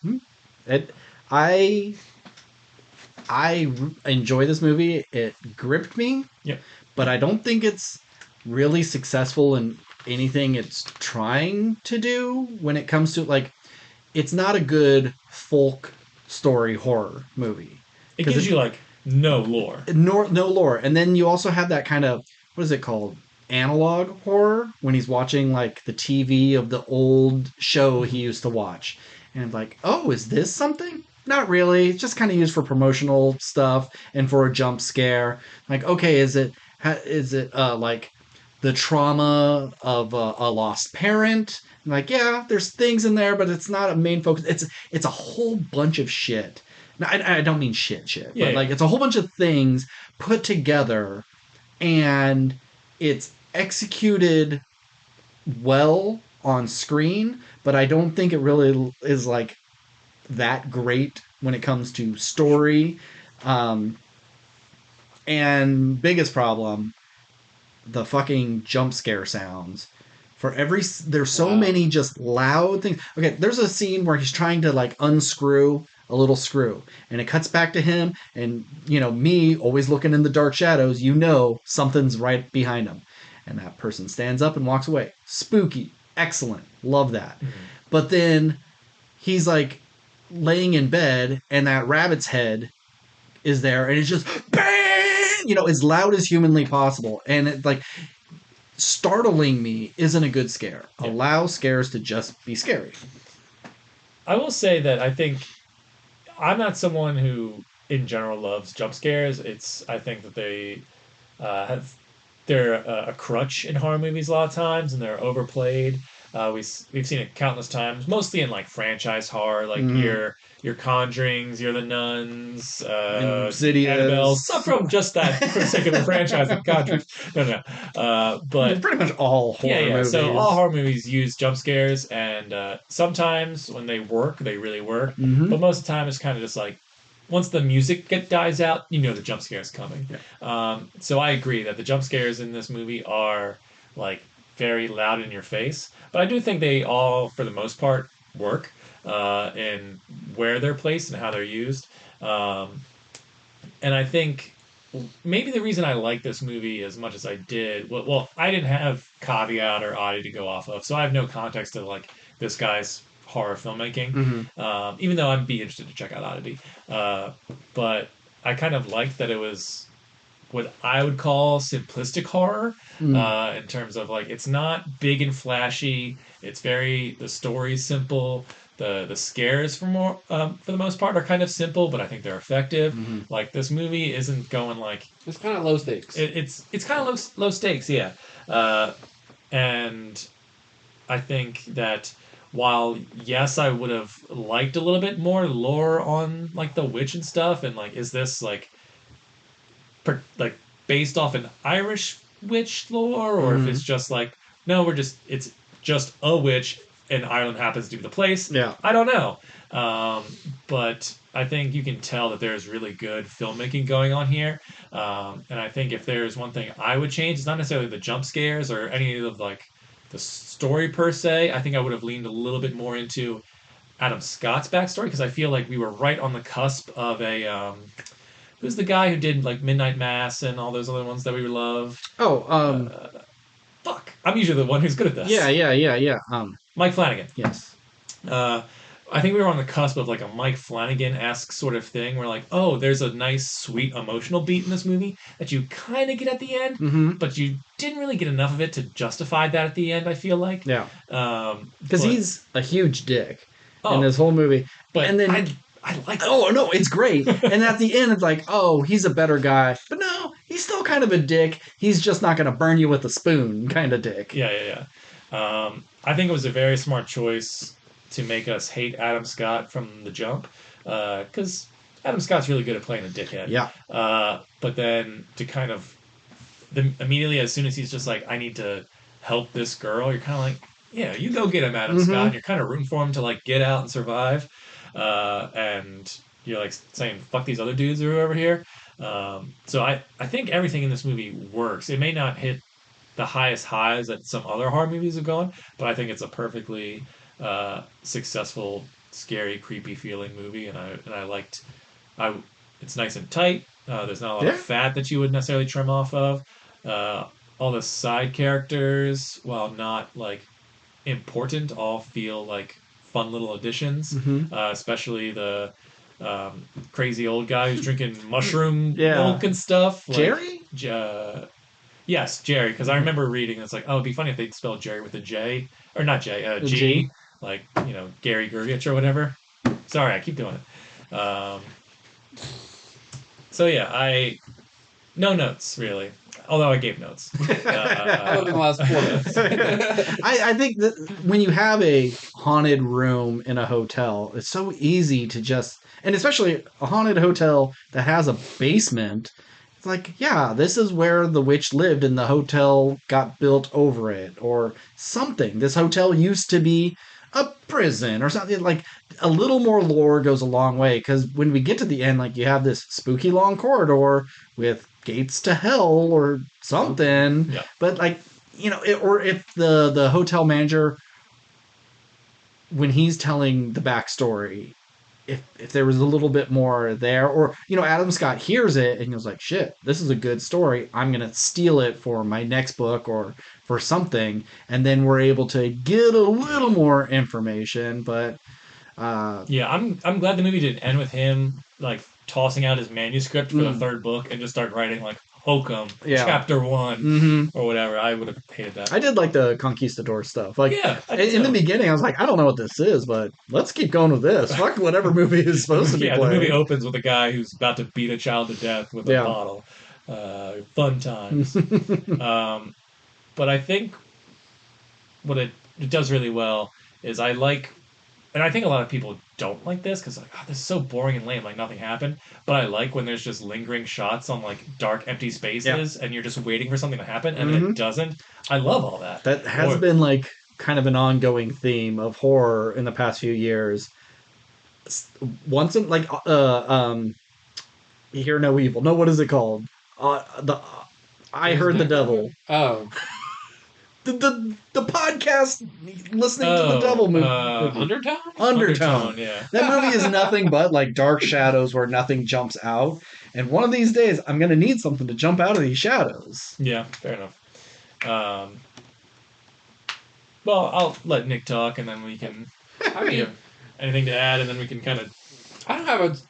I enjoy this movie. It gripped me. Yep. But I don't think it's really successful in anything it's trying to do when it comes to like it's not a good folk story horror movie. It gives you like no lore. No lore. And then you also have that kind of what is it called? Analog horror when he's watching like the TV of the old show he used to watch. And like, oh, is this something? Not really. It's just kind of used for promotional stuff and for a jump scare. Like, okay, is it like the trauma of a lost parent? And like, yeah, there's things in there, but it's not a main focus. It's a whole bunch of shit. Now, I don't mean shit, Yeah, but like it's a whole bunch of things put together, and it's executed well on screen, but I don't think it really is like that great when it comes to story. And biggest problem, the fucking jump scare sounds. There's so many just loud things. Okay, there's a scene where he's trying to like unscrew a little screw, and it cuts back to him, and me always looking in the dark shadows, something's right behind him, and that person stands up and walks away. Spooky, excellent, love that. Mm-hmm. But then he's like laying in bed, and that rabbit's head is there, and it's just bang, as loud as humanly possible, and it like startling me isn't a good scare. Yeah. Allow scares to just be scary. I will say that I think I'm not someone who, in general, loves jump scares. I think that they're a crutch in horror movies a lot of times, and they're overplayed. We've seen it countless times, mostly in like franchise horror, like your Conjurings, you're the Nuns, Annabelle, stuff from just that for the sake of the franchise of Conjurings. No. But pretty much all horror movies. So all horror movies use jump scares, and sometimes when they work, they really work. Mm-hmm. But most of the time, it's kind of just like once the music dies out, the jump scare is coming. Yeah. So I agree that the jump scares in this movie are like very loud in your face, but I do think they all, for the most part, work in where they're placed and how they're used. And I think maybe the reason I like this movie as much as I did, well, I didn't have Caveat or Oddity to go off of, so I have no context to like this guy's horror filmmaking. Mm-hmm. Even though I'd be interested to check out Oddity, but I kind of liked that it was what I would call simplistic horror, in terms of like it's not big and flashy. It's the story's simple. The scares for the most part are kind of simple, but I think they're effective. Mm-hmm. Like this movie isn't going like it's kind of low stakes. It's kind of low stakes, yeah. And I think that while yes, I would have liked a little bit more lore on like the witch and stuff, and like is this like based off an Irish witch lore, or if it's just like no, it's just a witch and Ireland happens to be the place. Yeah, I don't know, but I think you can tell that there's really good filmmaking going on here, and I think if there's one thing I would change, it's not necessarily the jump scares or any of like the story per se. I think I would have leaned a little bit more into Adam Scott's backstory, because I feel like we were right on the cusp of a who's the guy who did like Midnight Mass and all those other ones that we love? Fuck. I'm usually the one who's good at this. Yeah. Mike Flanagan. Yes. I think we were on the cusp of like a Mike Flanagan-esque sort of thing where like, oh, there's a nice, sweet, emotional beat in this movie that you kind of get at the end, Mm-hmm. but you didn't really get enough of it to justify that at the end, I feel like. Yeah. Because But he's a huge dick in oh, this whole movie. but And then I like oh no, it's great. And at the end, it's like, oh, he's a better guy. But no, he's still kind of a dick. He's just not going to burn you with a spoon, kind of dick. Yeah. I think it was a very smart choice to make us hate Adam Scott from the jump, because Adam Scott's really good at playing a dickhead. Yeah. But then to kind of immediately as soon as he's just like, I need to help this girl, you're kind of like, yeah, you go get him, Adam Mm-hmm. Scott. And you're kind of rooting for him to like get out and survive, and you're like saying, fuck these other dudes who are over here. So I think everything in this movie works. It may not hit the highest highs that some other horror movies have gone, but I think it's a perfectly successful, scary, creepy feeling movie, and I liked. It's nice and tight. There's not a lot of fat that you would necessarily trim off of. All the side characters, while not like important, all feel like fun little additions. Mm-hmm. Especially the crazy old guy who's drinking mushroom Yeah. milk and stuff. Like, Jerry? Yes, Jerry, because I remember reading it's like, oh, it'd be funny if they'd spell Jerry with a J, or not J, G, G. like, Gary Gervich or whatever. Sorry, I keep doing it. So yeah, no notes really, although I gave notes. That would have been the last 4 minutes. I think that when you have a haunted room in a hotel, it's so easy to just, and especially a haunted hotel that has a basement. It's like, yeah, this is where the witch lived and the hotel got built over it or something. This hotel used to be a prison or something. Like a little more lore goes a long way, because when we get to the end, like you have this spooky long corridor with gates to hell or something. Yeah. But like, or if the hotel manager, when he's telling the backstory, if there was a little bit more there, or Adam Scott hears it and he was like, shit, this is a good story, I'm gonna steal it for my next book or for something, and then we're able to get a little more information. But yeah, I'm glad the movie didn't end with him like tossing out his manuscript for the 3rd book and just start writing like Hokum, chapter 1 or whatever. I would have hated that. I did like the conquistador stuff. Like, yeah, in the beginning, I was like, I don't know what this is, but let's keep going with this. Fuck whatever movie is supposed to be playing. The movie opens with a guy who's about to beat a child to death with a bottle. Fun times. But I think what it does really well is I like, and I think a lot of people don't like this because like, oh, this is so boring and lame, like nothing happened. But I like when there's just lingering shots on like dark, empty spaces, and you're just waiting for something to happen, and then it doesn't. I love all that. That has been like kind of an ongoing theme of horror in the past few years. Once in like Hear No Evil. No, what is it called? I Heard the Devil. Oh. The podcast listening to the devil movie. Undertone? Yeah. That movie is nothing but like dark shadows where nothing jumps out. And one of these days, I'm going to need something to jump out of these shadows. Yeah, fair enough. Well, I'll let Nick talk, and then we can. I mean, anything to add, and then we can kind of. I don't have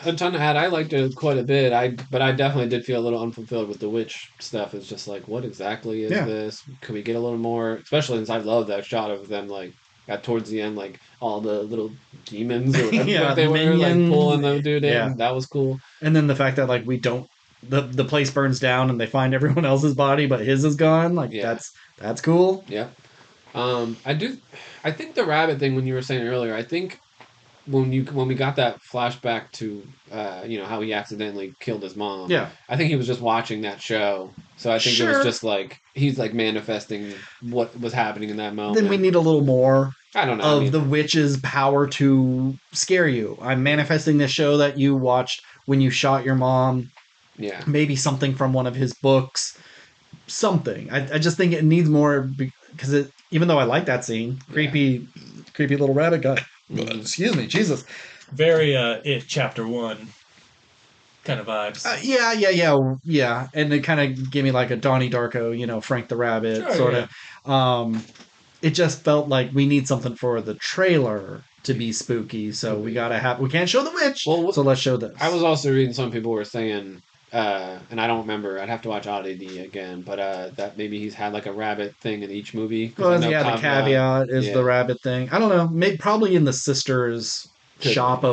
a ton to add. I liked it quite a bit. But I definitely did feel a little unfulfilled with the witch stuff. It's just like, what exactly is this? Could we get a little more? Especially since I love that shot of them like towards the end, like all the little demons or whatever they were like pulling the dude in. Yeah. That was cool. And then the fact that like we don't. The place burns down and they find everyone else's body, but his is gone. Like that's cool. Yeah. I think the rabbit thing when you were saying earlier, I think when we got that flashback to how he accidentally killed his mom. Yeah. I think he was just watching that show. So I think it was just like he's like manifesting what was happening in that moment. Then we need a little more I don't know. of the witch's power to scare you. I'm manifesting this show that you watched when you shot your mom. Yeah. Maybe something from one of his books. Something. I just think it needs more because even though I like that scene, creepy little rabbit guy. Excuse me, Jesus. Very It Chapter 1 kind of vibes. Yeah. And it kind of gave me like a Donnie Darko, Frank the Rabbit sort of. It just felt like we need something for the trailer to be spooky. So we can't show the witch. Well, so let's show this. I was also reading some people were saying, and I don't remember. I'd have to watch Oddity again, but that maybe he's had like a rabbit thing in each movie. 'Cause I know the caveat is yeah. the rabbit thing. I don't know. Maybe probably in the sisters' Could shop be.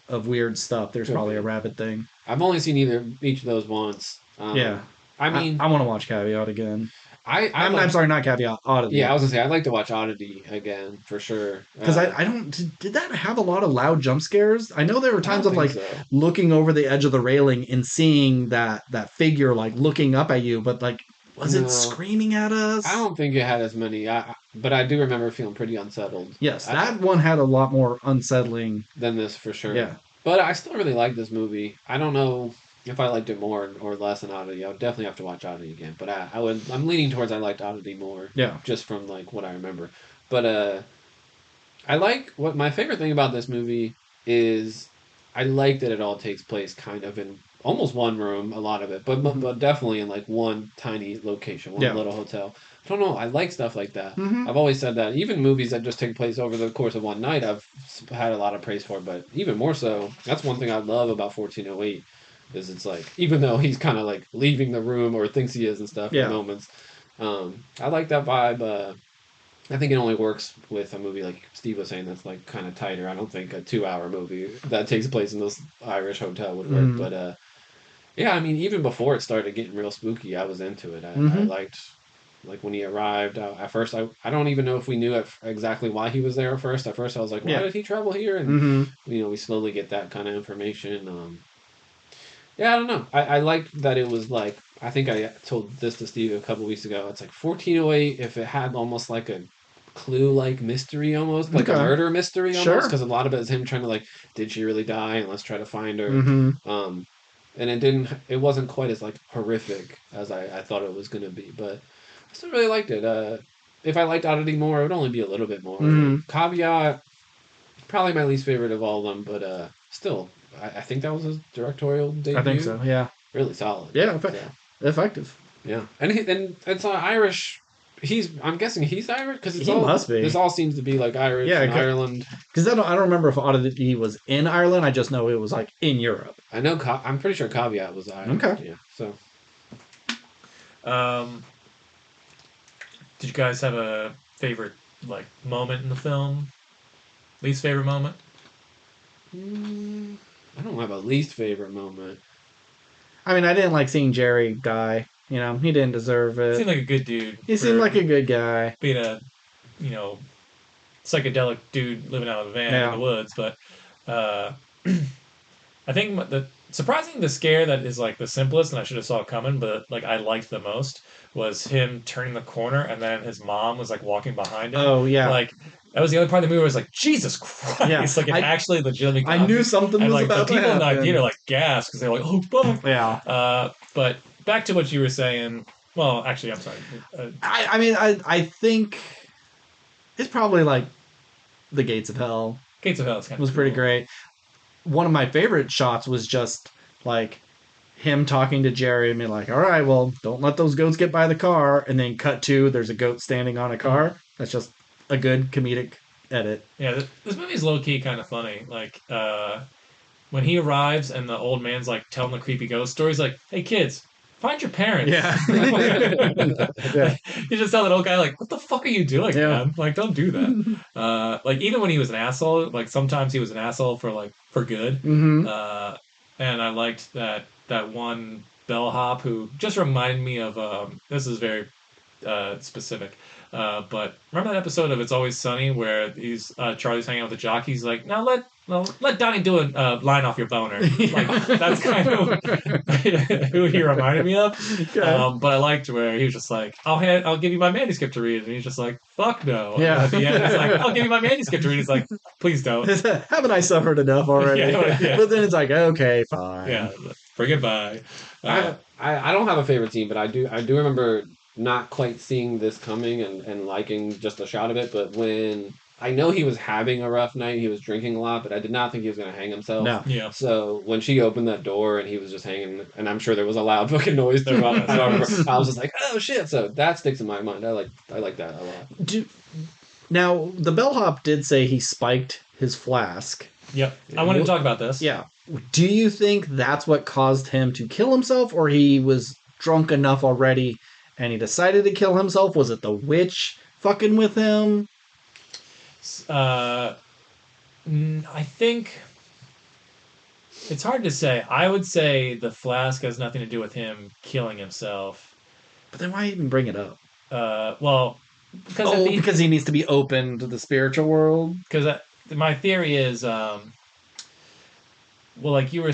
of weird stuff. There's Could probably be. a rabbit thing. I've only seen each of those once. Yeah. I mean, I want to watch Caveat again. I'm sorry, not Caveat. Oddity. Yeah, I was gonna say I'd like to watch Oddity again for sure. Because I don't. Did that have a lot of loud jump scares? I know there were times of like so. looking over the edge of the railing and seeing that figure like looking up at you, but like was it screaming at us? I don't think it had as many. But I do remember feeling pretty unsettled. Yes, that one had a lot more unsettling than this for sure. Yeah, but I still really like this movie. I don't know if I liked it more or less than Oddity. I would definitely have to watch Oddity again. But I'm leaning towards I liked Oddity more. Yeah, just from like what I remember. But I like what my favorite thing about this movie is. I like that it all takes place kind of in almost one room, a lot of it, but definitely in like one tiny location, one little hotel. I don't know. I like stuff like that. Mm-hmm. I've always said that. Even movies that just take place over the course of one night, I've had a lot of praise for. But even more so, that's one thing I love about 1408 is it's like, even though he's kind of like leaving the room or thinks he is and stuff in moments, I like that vibe. I think it only works with a movie like Steve was saying that's like kind of tighter. I don't think a 2-hour movie that takes place in this Irish hotel would work. But yeah, I mean, even before it started getting real spooky, I was into it. I liked like when he arrived. At first, I don't even know if we knew exactly why he was there at first. At first, I was like, why did he travel here? And we slowly get that kind of information. Yeah, I don't know. I liked that it was like, I think I told this to Steve a couple weeks ago. It's like 1408 if it had almost like a clue-like mystery almost, like a murder mystery almost, because a lot of it is him trying to like, did she really die? And let's try to find her. And it wasn't quite as like horrific as I thought it was going to be, but I still really liked it. If I liked Oddity more, it would only be a little bit more. Caveat, probably my least favorite of all of them, but still, I think that was his directorial debut. I think so, yeah. Really solid. Yeah, effective. Yeah. And it's Irish. I'm guessing he's Irish because he must be. This all seems to be like Irish and Ireland. Because I don't remember if Oddity was in Ireland. I just know it was like in Europe. I know. I'm pretty sure Caveat was Irish. Okay. Yeah. So. Did you guys have a favorite like moment in the film? Least favorite moment? I don't have a least favorite moment. I mean, I didn't like seeing Jerry die. You know, he didn't deserve it. He seemed like a good dude. He seemed like a good guy. Being a, psychedelic dude living out of a van in the woods. But I think the scare that is like the simplest and I should have saw it coming, but like I liked the most was him turning the corner and then his mom was like walking behind him. Oh, yeah. Like, that was the other part of the movie where I was like, Jesus Christ! Yeah. Like, it actually legitimately. I knew something was like, about to happen. The people in the theater like gasped because they were like, "Oh fuck!" Yeah. But back to what you were saying. Well, actually, I'm sorry. I think it's probably like the Gates of Hell. Gates of Hell was pretty great. One of my favorite shots was just like him talking to Jerry and being like, "All right, well, don't let those goats get by the car," and then cut to there's a goat standing on a car. That's just a good comedic edit. Yeah, this movie's low-key kind of funny. Like, when he arrives and the old man's, like, telling the creepy ghost stories, like, hey, kids, find your parents. Yeah. You just tell that old guy, like, what the fuck are you doing, man? Like, don't do that. Like, even when he was an asshole, like, sometimes he was an asshole for good. Mm-hmm. And I liked that one bellhop who just reminded me of, this is very specific, but remember that episode of It's Always Sunny where Charlie's hanging out with the jock? He's like, now let Donnie do a line off your boner. Like, that's kind of who he reminded me of. Okay. But I liked where he was just like, I'll give you my manuscript to read, and he's just like, fuck no. Yeah. And at the end, it's like, I'll give you my manuscript to read. He's like, please don't. Haven't I suffered enough already? Yeah. But then it's like, okay, fine. Yeah, bring it by. I don't have a favorite scene, but I do remember not quite seeing this coming and liking just a shot of it, but when I know he was having a rough night, he was drinking a lot, but I did not think he was going to hang himself. No. Yeah. So when she opened that door and he was just hanging, and I'm sure there was a loud fucking noise throughout it, I was just like, oh shit. So that sticks in my mind. I like that a lot. Now, the bellhop did say he spiked his flask. Yep. I wanted to talk about this. Yeah. Do you think that's what caused him to kill himself, or he was drunk enough already and he decided to kill himself? Was it the witch fucking with him? I think it's hard to say. I would say the flask has nothing to do with him killing himself. But then why even bring it up? Well, because because he needs to be open to the spiritual world. Because my theory is, well, like you were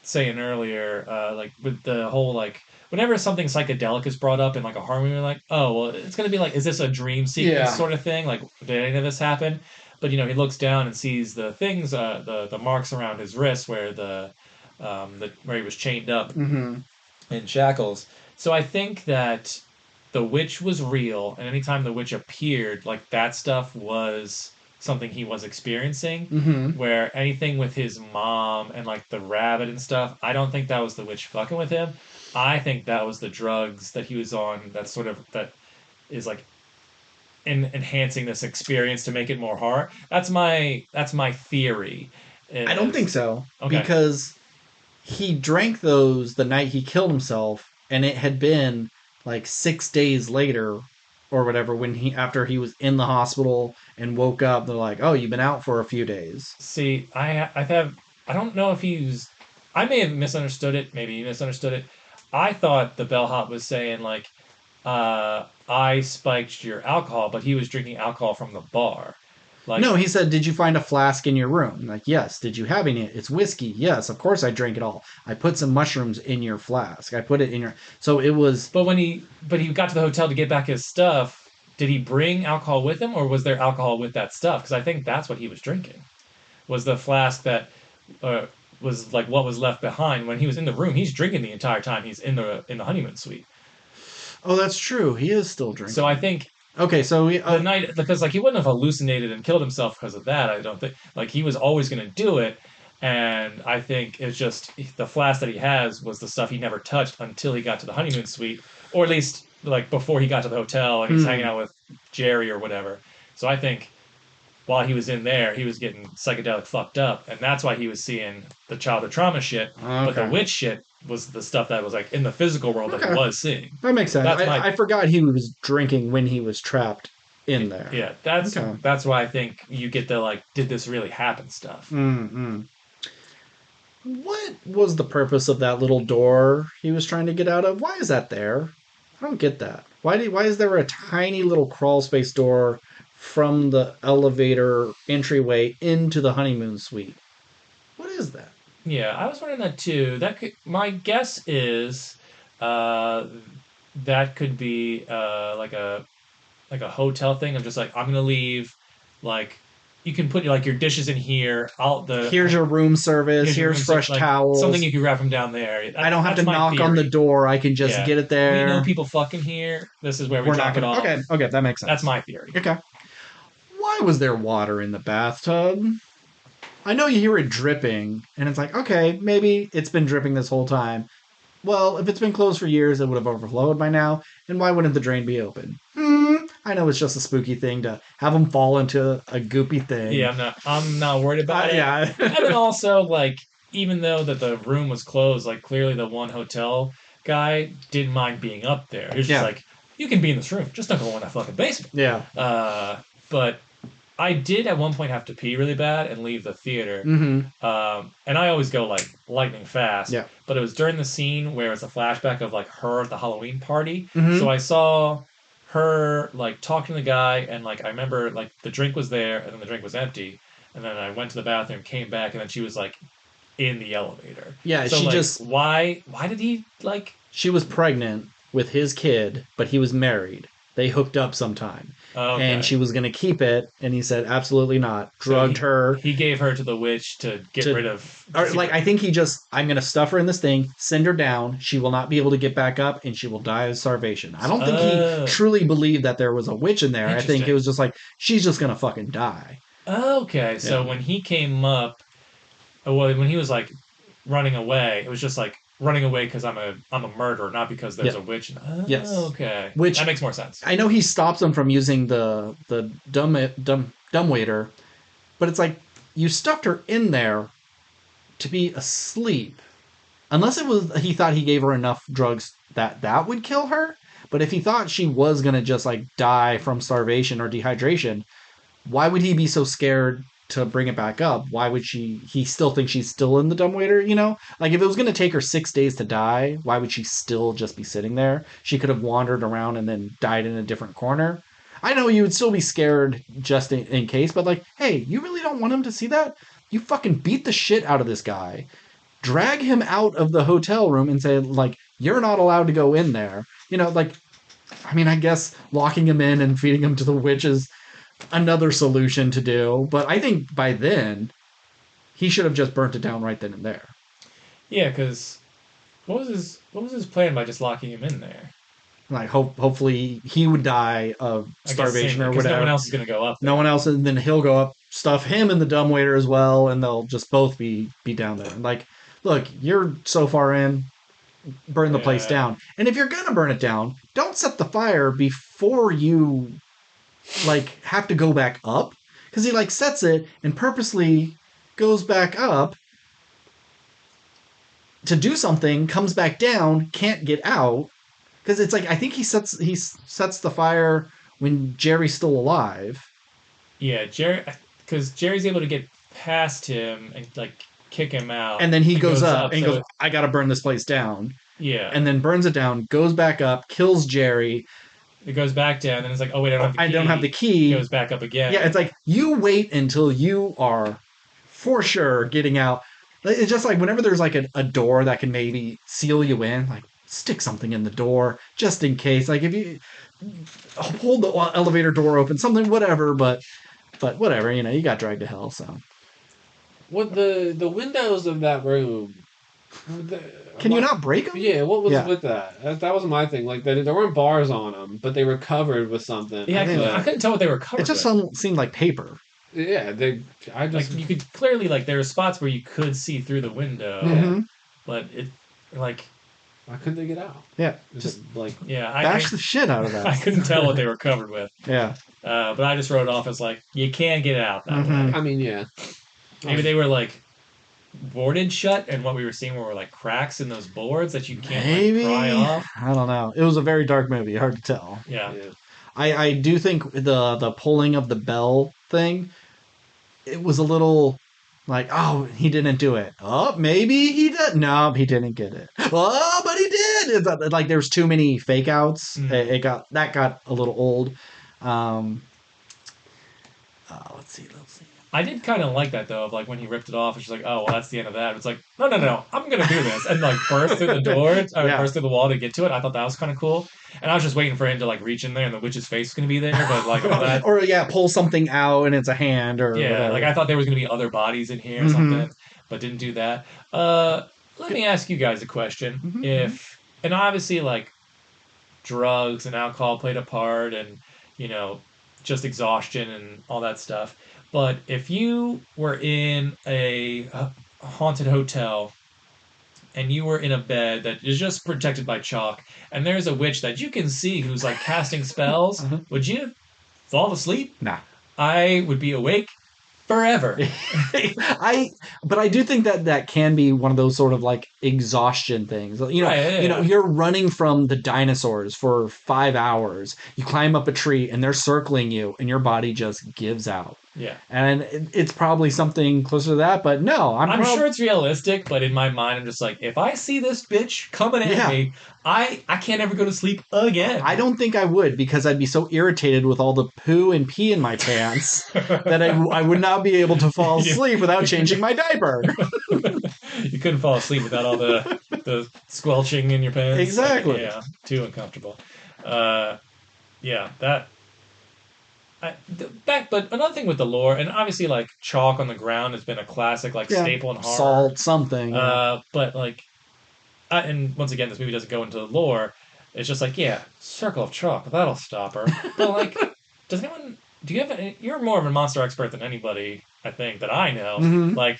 saying earlier, like with the whole like whenever something psychedelic is brought up in like a horror movie, like, oh well, it's gonna be like, is this a dream sequence Yeah. sort of thing? Like, did any of this happen? But he looks down and sees the things, the marks around his wrist where where he was chained up Mm-hmm. in shackles. So I think that the witch was real, and anytime the witch appeared, like that stuff was something he was experiencing. Mm-hmm. Where anything with his mom and like the rabbit and stuff, I don't think that was the witch fucking with him. I think that was the drugs that he was on. That is like enhancing this experience to make it more horror. That's my theory. I don't think so. Okay. Because he drank those the night he killed himself, and it had been like 6 days later or whatever after he was in the hospital and woke up. They're like, "Oh, you've been out for a few days." See, I don't know if he's. I may have misunderstood it. Maybe he misunderstood it. I thought the bellhop was saying like, I spiked your alcohol, but he was drinking alcohol from the bar. Like, No, he said, "Did you find a flask in your room?" Like, "Yes." "Did you have any?" "It's whiskey." "Yes, of course I drank it all. I put some mushrooms in your flask. I put it in your." So it was. but he got to the hotel to get back his stuff. Did he bring alcohol with him, or was there alcohol with that stuff? Because I think that's what he was drinking. Was the flask that uh, was like what was left behind when he was in the room. He's drinking the entire time he's in the honeymoon suite. Oh, that's true. He is still drinking. So I think Okay, so the night, because like he wouldn't have hallucinated and killed himself because of that. I don't think, like, he was always going to do it, and I think it's just the flask that he has was the stuff he never touched until he got to the honeymoon suite, or at least like before he got to the hotel and he's hanging out with Jerry or whatever. So I think while he was in there, he was getting psychedelic fucked up, and that's why he was seeing the childhood trauma shit. But the Okay. witch shit was the stuff that was like in the physical world that he Okay. was seeing. That makes sense. That's I forgot he was drinking when he was trapped in there. Yeah, that's Okay. that's why I think you get the like, did this really happen stuff. Mm-hmm. What was the purpose of that little door he was trying to get out of? Why is that there? I don't get that. Why is there a tiny little crawl space door from the elevator entryway into the honeymoon suite? What is that? Yeah, I was wondering that too. My guess is uh, that could be like a hotel thing of just like, I'm gonna leave, like you can put like your dishes in here. Here's your room service. your Here's room fresh like, towels. something you can grab from down there. I don't have to That's my knock on the theory. door. I can just Yeah. get it there. We know people fucking here. This is where we We're drop not it gonna. off. Okay, that makes sense. That's my theory. Okay. Why was there water in the bathtub? I know you hear it dripping, and it's like, okay, maybe it's been dripping this whole time. Well, if it's been closed for years, it would have overflowed by now, and why wouldn't the drain be open? I know it's just a spooky thing to have them fall into a goopy thing. Yeah, I'm not worried about it. Yeah. And then also, like, even though that the room was closed, like clearly the one hotel guy didn't mind being up there. He was just Yeah. like, you can be in this room, just don't go in that fucking basement. Yeah. But I did at one point have to pee really bad and leave the theater. Mm-hmm. And I always go like lightning fast. Yeah. But it was during the scene where it's a flashback of like her at the Halloween party. Mhm. So I saw her like talking to the guy, and like I remember like the drink was there and then the drink was empty. And then I went to the bathroom, came back, and then she was like in the elevator. Yeah, So she like, just why did he like she was pregnant with his kid, but he was married. They hooked up sometime. okay. And she was going to keep it, and he said absolutely not. Drugged her. He gave her to the witch to get rid of. Or, like, I think I'm going to stuff her in this thing, send her down. She will not be able to get back up, and she will die of starvation. I don't think he truly believed that there was a witch in there. I think Interesting. it was just like, she's just going to fucking die. Okay, so Yeah. when he came up, well, when he was like running away, it was just like running away because I'm a murderer, not because there's Yeah. a witch. Oh, Yes. okay. Which That makes more sense. I know he stops them from using the dumb waiter, but it's like you stuffed her in there to be asleep. Unless it was he thought he gave her enough drugs that would kill her. But if he thought she was gonna just like die from starvation or dehydration, why would he be so scared to bring it back up? Why would he still think she's still in the dumbwaiter, you know? Like if it was going to take her 6 days to die, why would she still just be sitting there? She could have wandered around and then died in a different corner. I know you would still be scared just in case, but like, hey, you really don't want him to see that? You fucking beat the shit out of this guy. Drag him out of the hotel room and say like, you're not allowed to go in there. You know, like I mean, I guess locking him in and feeding him to the witches another solution to do. But I think by then he should have just burnt it down right then and there. Yeah, because what was his plan by just locking him in there? Like hopefully he would die of I guess starvation or because whatever. no one else is gonna go up there. No one else, and then he'll go up, stuff him in the dumbwaiter as well, and they'll just both be down there. Like, look, you're so far in, burn the place Yeah. down. And if you're gonna burn it down, don't set the fire before you like have to go back up, because he like sets it and purposely goes back up to do something, comes back down, can't get out, because it's like I think he sets the fire when Jerry's still alive. Yeah, Jerry, because Jerry's able to get past him and like kick him out, And then he goes up and he so goes, I gotta burn this place down. yeah, And then burns it down, goes back up, kills Jerry. it goes back down. Then it's like, oh wait, I don't have the key. It goes back up again. Yeah, it's like you wait until you are for sure getting out. It's just like whenever there's like a door that can maybe seal you in, like stick something in the door just in case. Like if you hold the elevator door open, something, whatever. But whatever, you got dragged to hell. So What the windows of that room? can you not break them? Yeah, what was with that? That was my thing. Like there weren't bars on them, but they were covered with something. Yeah, I couldn't tell what they were covered. It just with. seemed like paper. Yeah, I just like you could clearly like there were spots where you could see through the window, Mm-hmm. but it like why couldn't they get out? Yeah, Just like yeah, bash the shit out of that. I couldn't tell what they were covered with. Yeah. But I just wrote it off as like you can't get out that Mhm. way. I mean, yeah. Maybe they were like boarded shut, and what we were seeing were like cracks in those boards that you can't Maybe. like pry off. I don't know. It was a very dark movie. Hard to tell. Yeah. I do think the pulling of the bell thing, it was a little like, oh, he didn't do it. Oh, maybe he did. No, he didn't get it. Oh, but he did. It's like there's too many fake outs. Mm. It got a little old. Let's see. I did kind of like that though, of like when he ripped it off, it's just like, oh, well, that's the end of that. It's like, no, I'm gonna do this, and like burst through the door, or Yeah. burst through the wall to get to it. I thought that was kind of cool, and I was just waiting for him to like reach in there, and the witch's face was gonna be there, but like all that, Or yeah, pull something out and it's a hand or yeah, whatever. like I thought there was gonna be other bodies in here or Mhm. something, but didn't do that. Let me ask you guys a question: Mhm. if and obviously like drugs and alcohol played a part, and just exhaustion and all that stuff. But if you were in a haunted hotel and you were in a bed that is just protected by chalk, and there's a witch that you can see who's like casting spells, Mhm. would you fall asleep? Nah. I would be awake forever. But I do think that can be one of those sort of like exhaustion things. Right, yeah. You're running from the dinosaurs for 5 hours. You climb up a tree and they're circling you, and your body just gives out. Yeah. And it's probably something closer to that, but no, I'm sure it's realistic, but in my mind, I'm just like, if I see this bitch coming at me, I can't ever go to sleep again. I don't think I would, because I'd be so irritated with all the poo and pee in my pants that I would not be able to fall asleep without changing my diaper. You couldn't fall asleep without all the squelching in your pants. Exactly. Yeah, too uncomfortable. Yeah, that. But another thing with the lore, and obviously like chalk on the ground has been a classic like staple in horror. Salt, something. But like, and once again, this movie doesn't go into the lore. It's just like, yeah, circle of chalk, that'll stop her. But like, do you have you're more of a monster expert than anybody, I think, that I know. Mhm. Like,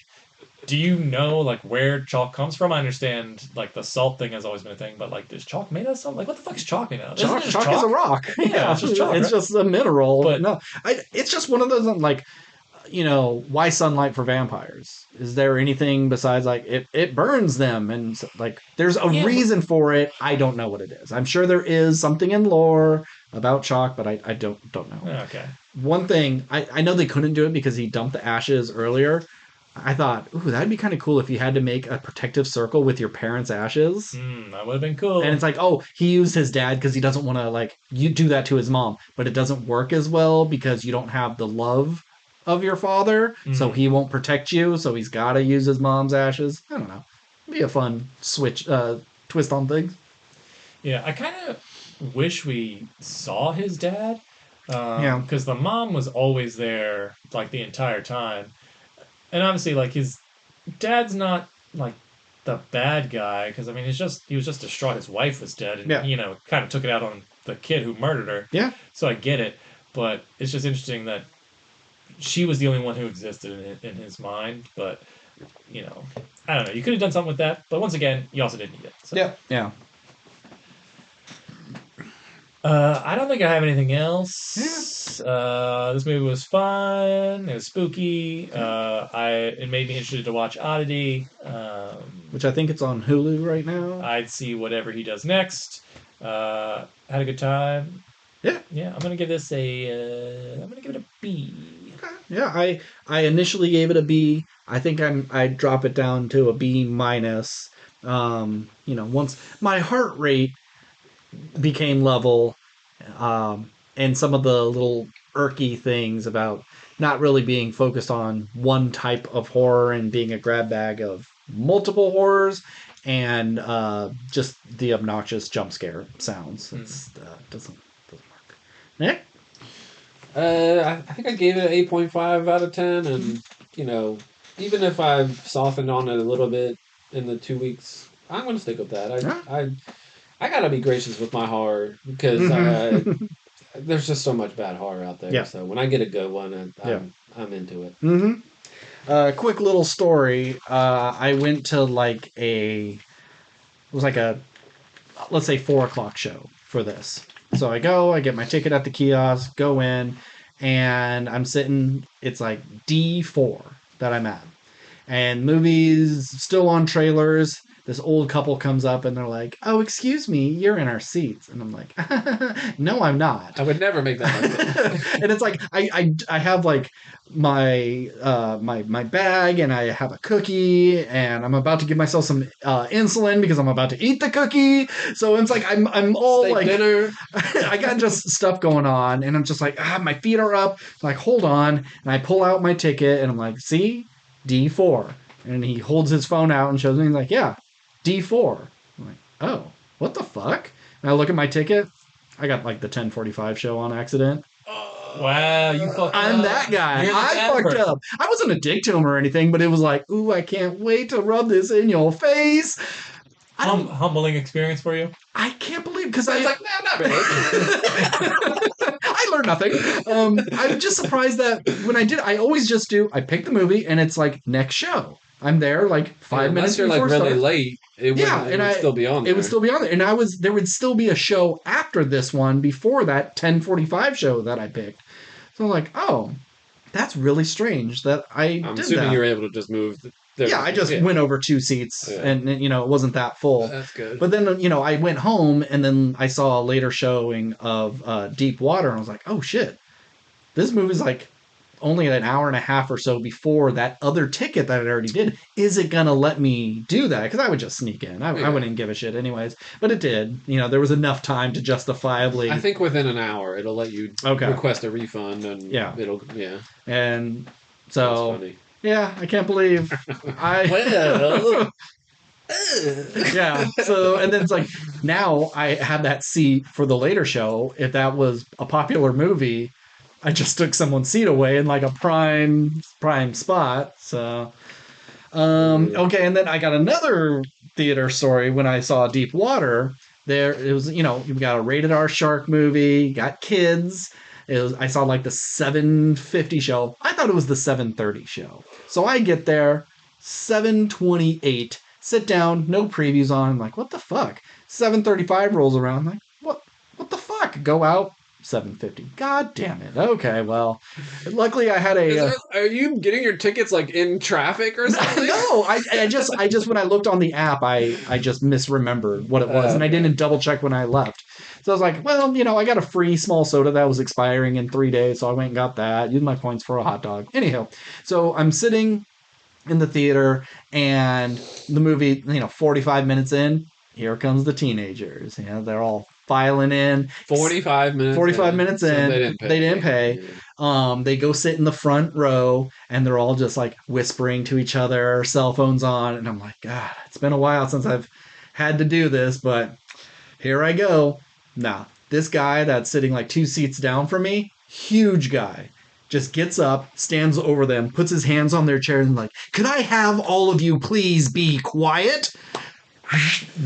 do you know like where chalk comes from? I understand like the salt thing has always been a thing, but like is chalk made of something? Like what the fuck is chalk made of? Isn't it just Chalk is a rock. Yeah, it's just chalk, It's right? just a mineral. But No, it's just one of those like, why sunlight for vampires? Is there anything besides like it burns them and like there's a Yeah, reason for it. I don't know what it is. I'm sure there is something in lore about chalk, but I don't know. okay. One thing I know they couldn't do it because he dumped the ashes earlier. I thought, ooh, that'd be kind of cool if you had to make a protective circle with your parents' ashes. That would have been cool. And it's like, oh, he used his dad because he doesn't want to like you do that to his mom, but it doesn't work as well because you don't have the love of your father, so he won't protect you. So he's got to use his mom's ashes. I don't know. It'd be a fun twist on things. Yeah, I kind of wish we saw his dad. Yeah. Because the mom was always there like the entire time, and obviously like his dad's not like the bad guy because I mean he was just distraught his wife was dead and Yeah. kind of took it out on the kid who murdered her. Yeah. So I get it, but it's just interesting that she was the only one who existed in his mind. But I don't know. You could have done something with that, but once again, you also didn't need it. So. Yeah. Yeah. I don't think I have anything else. Yeah. This movie was fun. It was spooky. It made me interested to watch Oddity. Which I think it's on Hulu right now. I'd see whatever he does next. Had a good time. Yeah. Yeah. I'm gonna give this I'm gonna give it a B. Yeah, I initially gave it a B. I think I'd drop it down to a B minus. Once my heart rate became level, and some of the little irky things about not really being focused on one type of horror and being a grab bag of multiple horrors, and just the obnoxious jump scare sounds. It doesn't work. Nick? I think I gave it an 8.5 out of 10, and even if I've softened on it a little bit in the 2 weeks, I'm going to stick with that. I gotta be gracious with my horror because there's just so much bad horror out there. Yeah. So when I get a good one, I'm into it. Mm-hmm. Quick little story. I went to it was like a, let's say 4:00 show for this. So I get my ticket at the kiosk, go in, and I'm sitting, it's like D4 that I'm at. And movies still on trailers. This old couple comes up and they're like, "Oh, excuse me, you're in our seats." And I'm like, "No, I'm not." I would never make that mistake. And it's like I have like my my bag and I have a cookie and I'm about to give myself some insulin because I'm about to eat the cookie. So it's like I'm all Steak like dinner. I got just stuff going on and I'm just like, my feet are up. Like, hold on. And I pull out my ticket and I'm like, see, D4. And he holds his phone out and shows me, he's like, yeah, D4. I'm like, oh, what the fuck? And I look at my ticket. I got like the 10:45 show on accident. Wow, you fucked I'm up. that guy. You're the I bad fucked person. up. I wasn't a dick to him or anything, but it was like, ooh, I can't wait to rub this in your face. Humbling experience for you. I can't believe because I I was like, nah, not really. I learned nothing. I'm just surprised that when I did, I always just I pick the movie and it's like next show. I'm there like 5 minutes Unless you're like before really start. late, it would still be on there. It would still be on there, and there would still be a show after this one before that 10:45 show that I picked. So I'm like, oh, that's really strange that I'm I'm did assuming that. you're able to just move. I just went over 2 seats, and it wasn't that full. That's good. But then I went home, and then I saw a later showing of Deep Water, and I was like, oh shit, this movie's like only an hour and a half or so before that other ticket that I already did. Is it gonna let me do that? Because I would just sneak in. I wouldn't give a shit anyways. But it did. There was enough time to justifiably. I think within an hour it'll let you request a refund, and it'll And so That's funny. yeah, I can't believe I. Well. Yeah. So and then it's like now I have that seat for the later show. If that was a popular movie, I just took someone's seat away in like a prime spot. So okay, and then I got another theater story when I saw Deep Water. There it was, you've got a rated R shark movie, got kids. I saw like the 7:50 show. I thought it was the 7:30 show. So I get there, 7:28. Sit down, no previews on. I'm like, what the fuck? 7:35 rolls around. I'm like, what the fuck? Go out. 7:50. God damn it. Okay, well, luckily I had Are you getting your tickets like in traffic or something? No, I just when I looked on the app, I just misremembered what it was, and I didn't double check when I left. So I was like, well, I got a free small soda that was expiring in 3 days, so I went and got that. Used my points for a hot dog. Anyhow, so I'm sitting in the theater, and the movie, 45 minutes in, here comes the teenagers. They're all filing in. 45 minutes. 45 minutes in. So they didn't pay. They go sit in the front row, and they're all just like whispering to each other, cell phones on, and I'm like, God, it's been a while since I've had to do this, but here I go. Nah, this guy that's sitting like 2 seats down from me, huge guy, just gets up, stands over them, puts his hands on their chair, and like, could I have all of you please be quiet?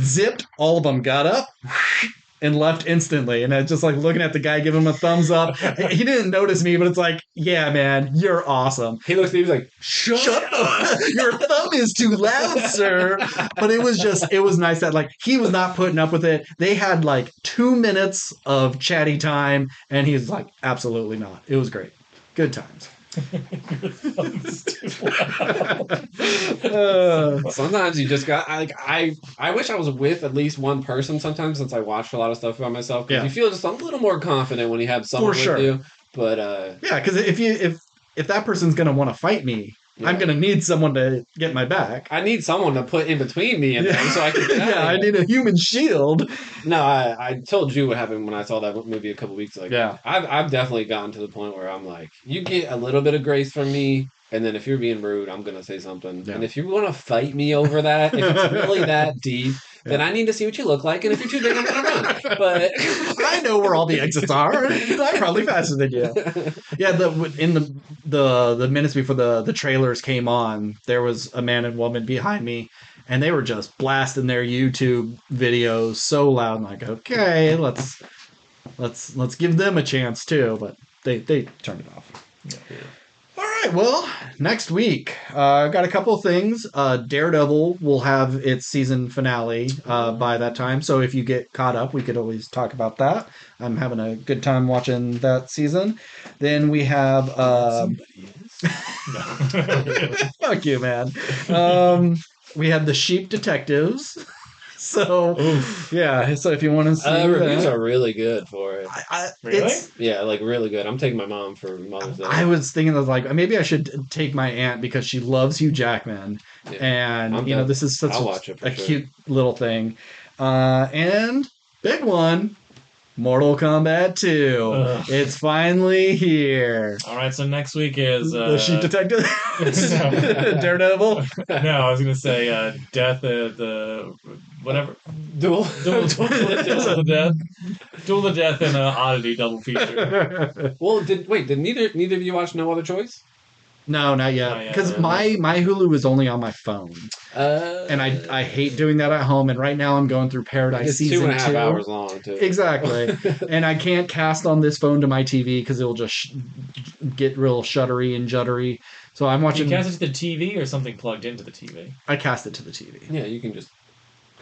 Zipped, all of them got up and left instantly. And I just like looking at the guy, give him a thumbs up. He didn't notice me, but it's like, yeah, man, you're awesome. He looks at me, he's like, shut up. Your thumb is too loud, sir. But it was nice that like he was not putting up with it. They had like 2 minutes of chatty time, and he's like, absolutely not. It was great. Good times. Sometimes you just got I wish I was with at least one person sometimes, since I watched a lot of stuff by myself, because you feel just a little more confident when you have someone with you. But yeah, because if that person's gonna want to fight me, I'm gonna need someone to get my back. I need someone to put in between me and them so I can get I need a human shield. No, I told you what happened when I saw that movie a couple weeks ago. Yeah, I've definitely gotten to the point where I'm like, you get a little bit of grace from me, and then if you're being rude, I'm gonna say something. Yeah. And if you want to fight me over that, if it's really that deep, then I need to see what you look like, and if you're too big, I'm gonna run. But I know where all the exits are. I'm probably faster than you. Yeah, in the minutes before the trailers came on, there was a man and woman behind me, and they were just blasting their YouTube videos so loud. I'm like, okay, let's give them a chance too, but they turned it off. Yeah. All right, well, next week, I've got a couple of things. Daredevil will have its season finale by that time, so if you get caught up, we could always talk about that. I'm having a good time watching that season. Then we have... Somebody is. Fuck you, man. We have The Sheep Detectives. So, yeah. So if you want to see, reviews are really good for it. Really? Yeah, like really good. I'm taking my mom for Mother's Day. I was thinking of like maybe I should take my aunt because she loves Hugh Jackman, and this is such a cute little thing. And big one, Mortal Kombat 2. Ugh. It's finally here. All right, so next week is The Sheep Detective, Daredevil. No, I was gonna say Death of the whatever Duel of Death, Duel of Death, and Oddity double feature. Well, did neither of you watch No Other Choice? No, not yet. Because my Hulu is only on my phone. And I hate doing that at home. And right now I'm going through Paradise season 2. It's 2.5 hours long, too. Exactly. And I can't cast on this phone to my TV because it'll just get real shuddery and juddery. So I'm watching... Do you cast it to the TV or something plugged into the TV? I cast it to the TV. Yeah, you can just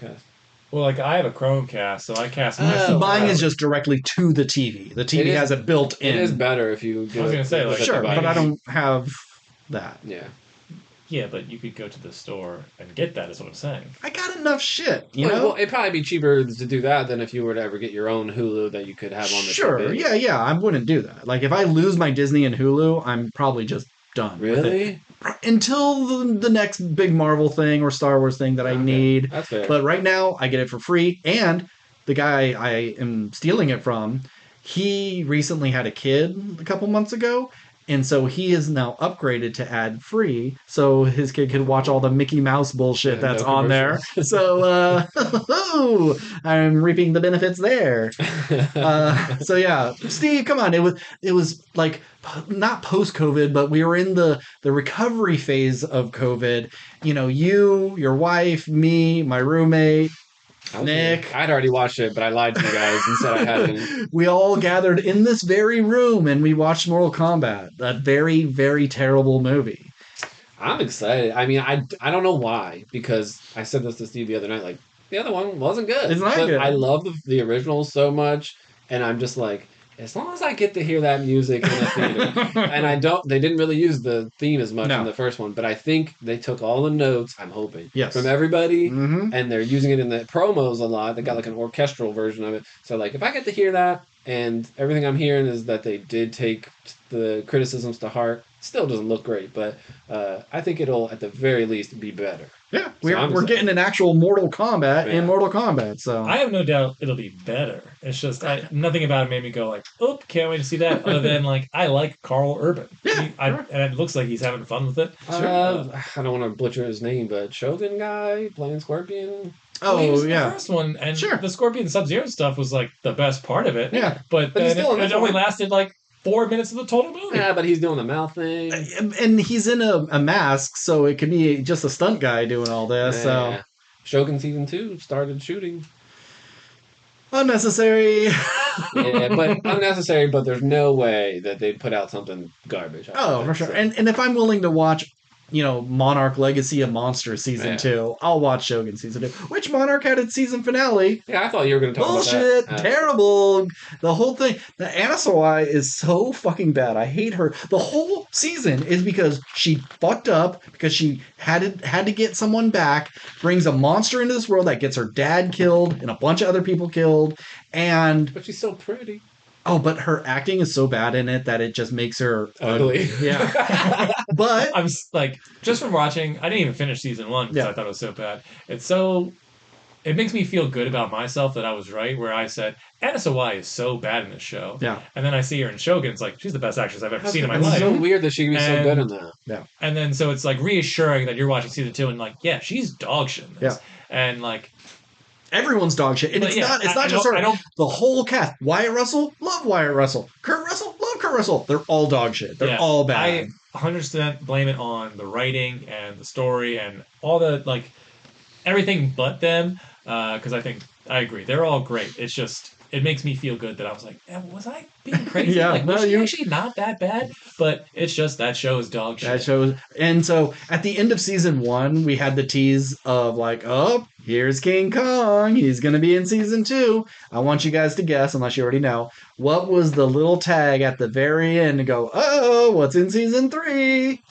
cast. Well, like I have a Chromecast, so I cast myself. Mine is just directly to the TV. The TV has it built in. It is better if you do I was going to say, like... Sure, but I don't have... that. Yeah, but you could go to the store and get that, is what I'm saying. I got enough shit, you know? Well, it'd probably be cheaper to do that than if you were to ever get your own Hulu that you could have on the TV. Yeah, I wouldn't do that. Like, if I lose my Disney and Hulu, I'm probably just done. Really? Until the next big Marvel thing or Star Wars thing that I need. That's fair. But right now, I get it for free, and the guy I am stealing it from, he recently had a kid a couple months ago, and so he is now upgraded to ad free, so his kid can watch all the Mickey Mouse bullshit that's on there. So I'm reaping the benefits there. So yeah, Steve, come on. It was like not post COVID, but we were in the recovery phase of COVID. You know, you, your wife, me, my roommate. Nick. I'd already watched it, but I lied to you guys and said I hadn't. We all gathered in this very room and we watched Mortal Kombat, that very, very terrible movie. I'm excited. I mean, I don't know why, because I said this to Steve the other night. Like, the other one wasn't good. It's not but good. I love the original so much, and I'm just like, as long as I get to hear that music in a theater, and they didn't really use the theme as much No. in the first one, but I think they took all the notes, I'm hoping, Yes. from everybody, Mm-hmm. and they're using it in the promos a lot. They got like an orchestral version of it. So like, if I get to hear that, and everything I'm hearing is that they did take the criticisms to heart, still doesn't look great, but I think it'll at the very least be better. Yeah, So I'm we're excited. getting an actual Mortal Kombat Yeah. in Mortal Kombat. So I have no doubt it'll be better. It's just nothing about it made me go like, "Oh, can't wait to see that." Other than like, I like Carl Urban. Yeah, sure. And it looks like he's having fun with it. I don't want to butcher his name, but Shogun guy playing Scorpion. Well, he was in the yeah. first one, and Sure. the Scorpion Sub-Zero stuff was like the best part of it. Yeah. but But he's then still in it this only one. lasted like 4 minutes of the total movie. Yeah, but he's doing the mouth thing. And he's in a mask, so it could be just a stunt guy doing all this. So Yeah. Shogun season 2 started shooting. unnecessary. Yeah, but unnecessary. But there's no way that they'd put out something garbage. Oh, for sure. And if I'm willing to watch, Monarch Legacy of Monsters season 2, I'll watch Shogun season 2. Which Monarch had its season finale. Yeah, I thought you were going to talk Bullshit, about that. terrible. The whole thing. The Anna Sawai is so fucking bad. I hate her. The whole season is because she fucked up because she had to get someone back, brings a monster into this world that gets her dad killed and a bunch of other people killed, and But she's so pretty. but her acting is so bad in it that it just makes her Ugly. Yeah. But I'm like, just from watching, I didn't even finish season 1 because I thought it was so bad. It makes me feel good about myself that I was right, where I said, Anna Sawai is so bad in this show. Yeah. And then I see her in Shogun, it's like, she's the best actress I've ever seen in my It's life. so weird that she can be so good in that. Yeah. And then so it's like reassuring that you're watching season 2 and like, yeah, she's dog shit in this. Yeah. And like, everyone's dog shit. And it's not just her. The whole cast. Wyatt Russell, love Wyatt Russell. Kurt Russell, love Kurt Russell. They're all dog shit. They're all bad. I 100% blame it on the writing and the story and all the, like, everything but them. Because I agree. They're all great. It's just, it makes me feel good that I was like, was I being crazy? Yeah, like, was she actually not that bad? But it's just that show is dog shit. And so at the end of season 1, we had the tease of like, oh, here's King Kong. He's going to be in season 2. I want you guys to guess, unless you already know, what was the little tag at the very end to go, oh, what's in season 3?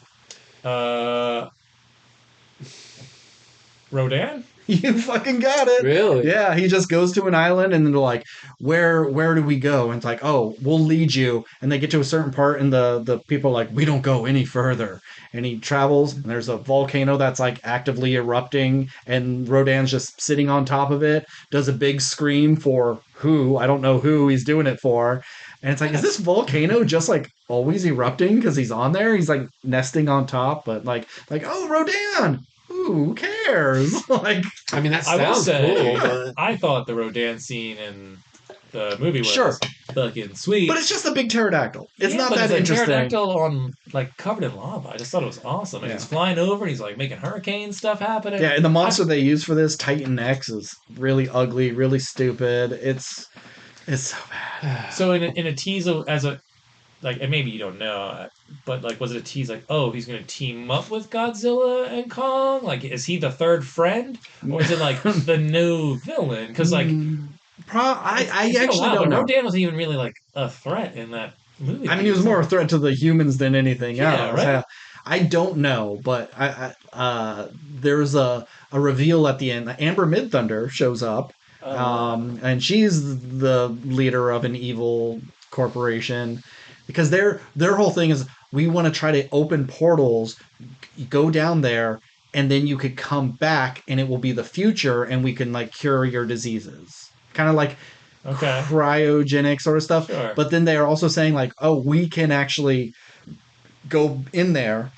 Rodan? You fucking got it. Really? Yeah, he just goes to an island and they're like, where do we go? And it's like, oh, we'll lead you. And they get to a certain part and the people are like, we don't go any further. And he travels and there's a volcano that's like actively erupting and Rodan's just sitting on top of it, does a big scream for who? I don't know who he's doing it for. And it's like, is this volcano just like always erupting because he's on there? He's like nesting on top, but like, oh, Rodan! Who cares? Like, I mean, that I will sounds say, cool. But I thought the Rodan scene in the movie was Sure. fucking sweet. but it's just a big pterodactyl. It's not but that it's a interesting. pterodactyl on like covered in lava. I just thought it was awesome. And he's flying over and he's like making hurricane stuff happen. Yeah, and the monster they use for this, Titan X, is really ugly, really stupid. It's so bad. So in a tease as a like, and maybe you don't know, but like, was it a tease like, oh, he's going to team up with Godzilla and Kong? Like, is he the third friend, or is it like the new villain? Because like, I actually don't know. Rodan wasn't even really like a threat in that movie. I mean, he was more a threat to the humans than anything else. Right? I don't know, but there's a reveal at the end. Amber Midthunder shows up, and she's the leader of an evil corporation. Because their whole thing is, we want to try to open portals, go down there, and then you could come back, and it will be the future, and we can like cure your diseases. Kind of like cryogenic sort of stuff. Sure. But then they are also saying like, oh, we can actually go in there.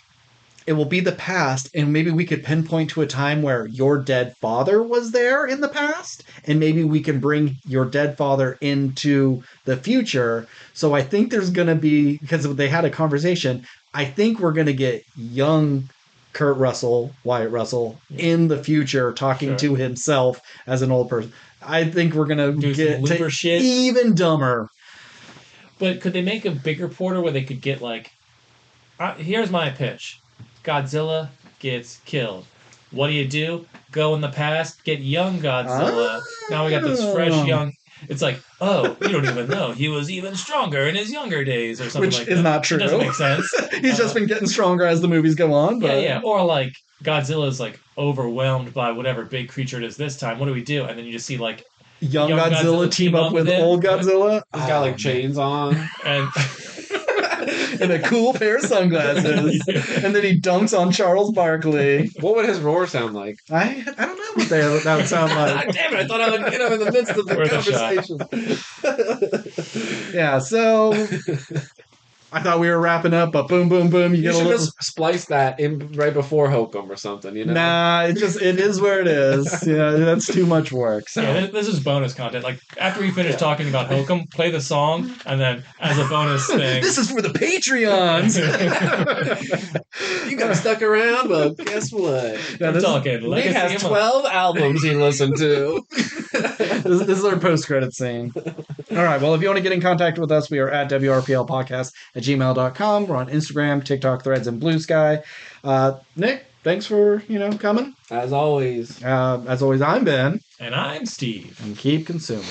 It will be the past, and maybe we could pinpoint to a time where your dead father was there in the past, and maybe we can bring your dead father into the future. So I think there's going to be, because they had a conversation, I think we're going to get young Kurt Russell, Wyatt Russell, in the future talking to himself as an old person. I think we're going to get to shit. Even dumber. But could they make a bigger portal where they could get like, here's my pitch. Godzilla gets killed. What do? Go in the past, get young Godzilla. Now we got this fresh young. It's like, oh, you don't even know. He was even stronger in his younger days, or something Which like is that. not true. It doesn't make sense. He's just been getting stronger as the movies go on. But... Yeah. Or like Godzilla's like overwhelmed by whatever big creature it is this time. What do? And then you just see like young Godzilla team up with him. old Godzilla. He's got like chains on. And and a cool pair of sunglasses. And then he dunks on Charles Barkley. What would his roar sound like? I don't know what that would sound like. Damn it, I thought I would get him in the midst of the conversation. Yeah, so I thought we were wrapping up, but boom, boom, boom. You get should a little... just splice that in right before Hokum or something, you know? Nah, it is where it is. Yeah, that's too much work. So. Yeah, this is bonus content. Like, after we finish talking about Hokum, play the song, and then as a bonus thing... This is for the Patreons! You got stuck around? Well, guess what? Yeah, we're talking Nick has 12 albums he listened to. This is our post-credit scene. All right, well, if you want to get in contact with us, we are at WRPL Podcast at gmail.com. We're on Instagram, TikTok, Threads, and Blue Sky. Nick, thanks for, coming. As always, I'm Ben. And I'm Steve. And keep consuming.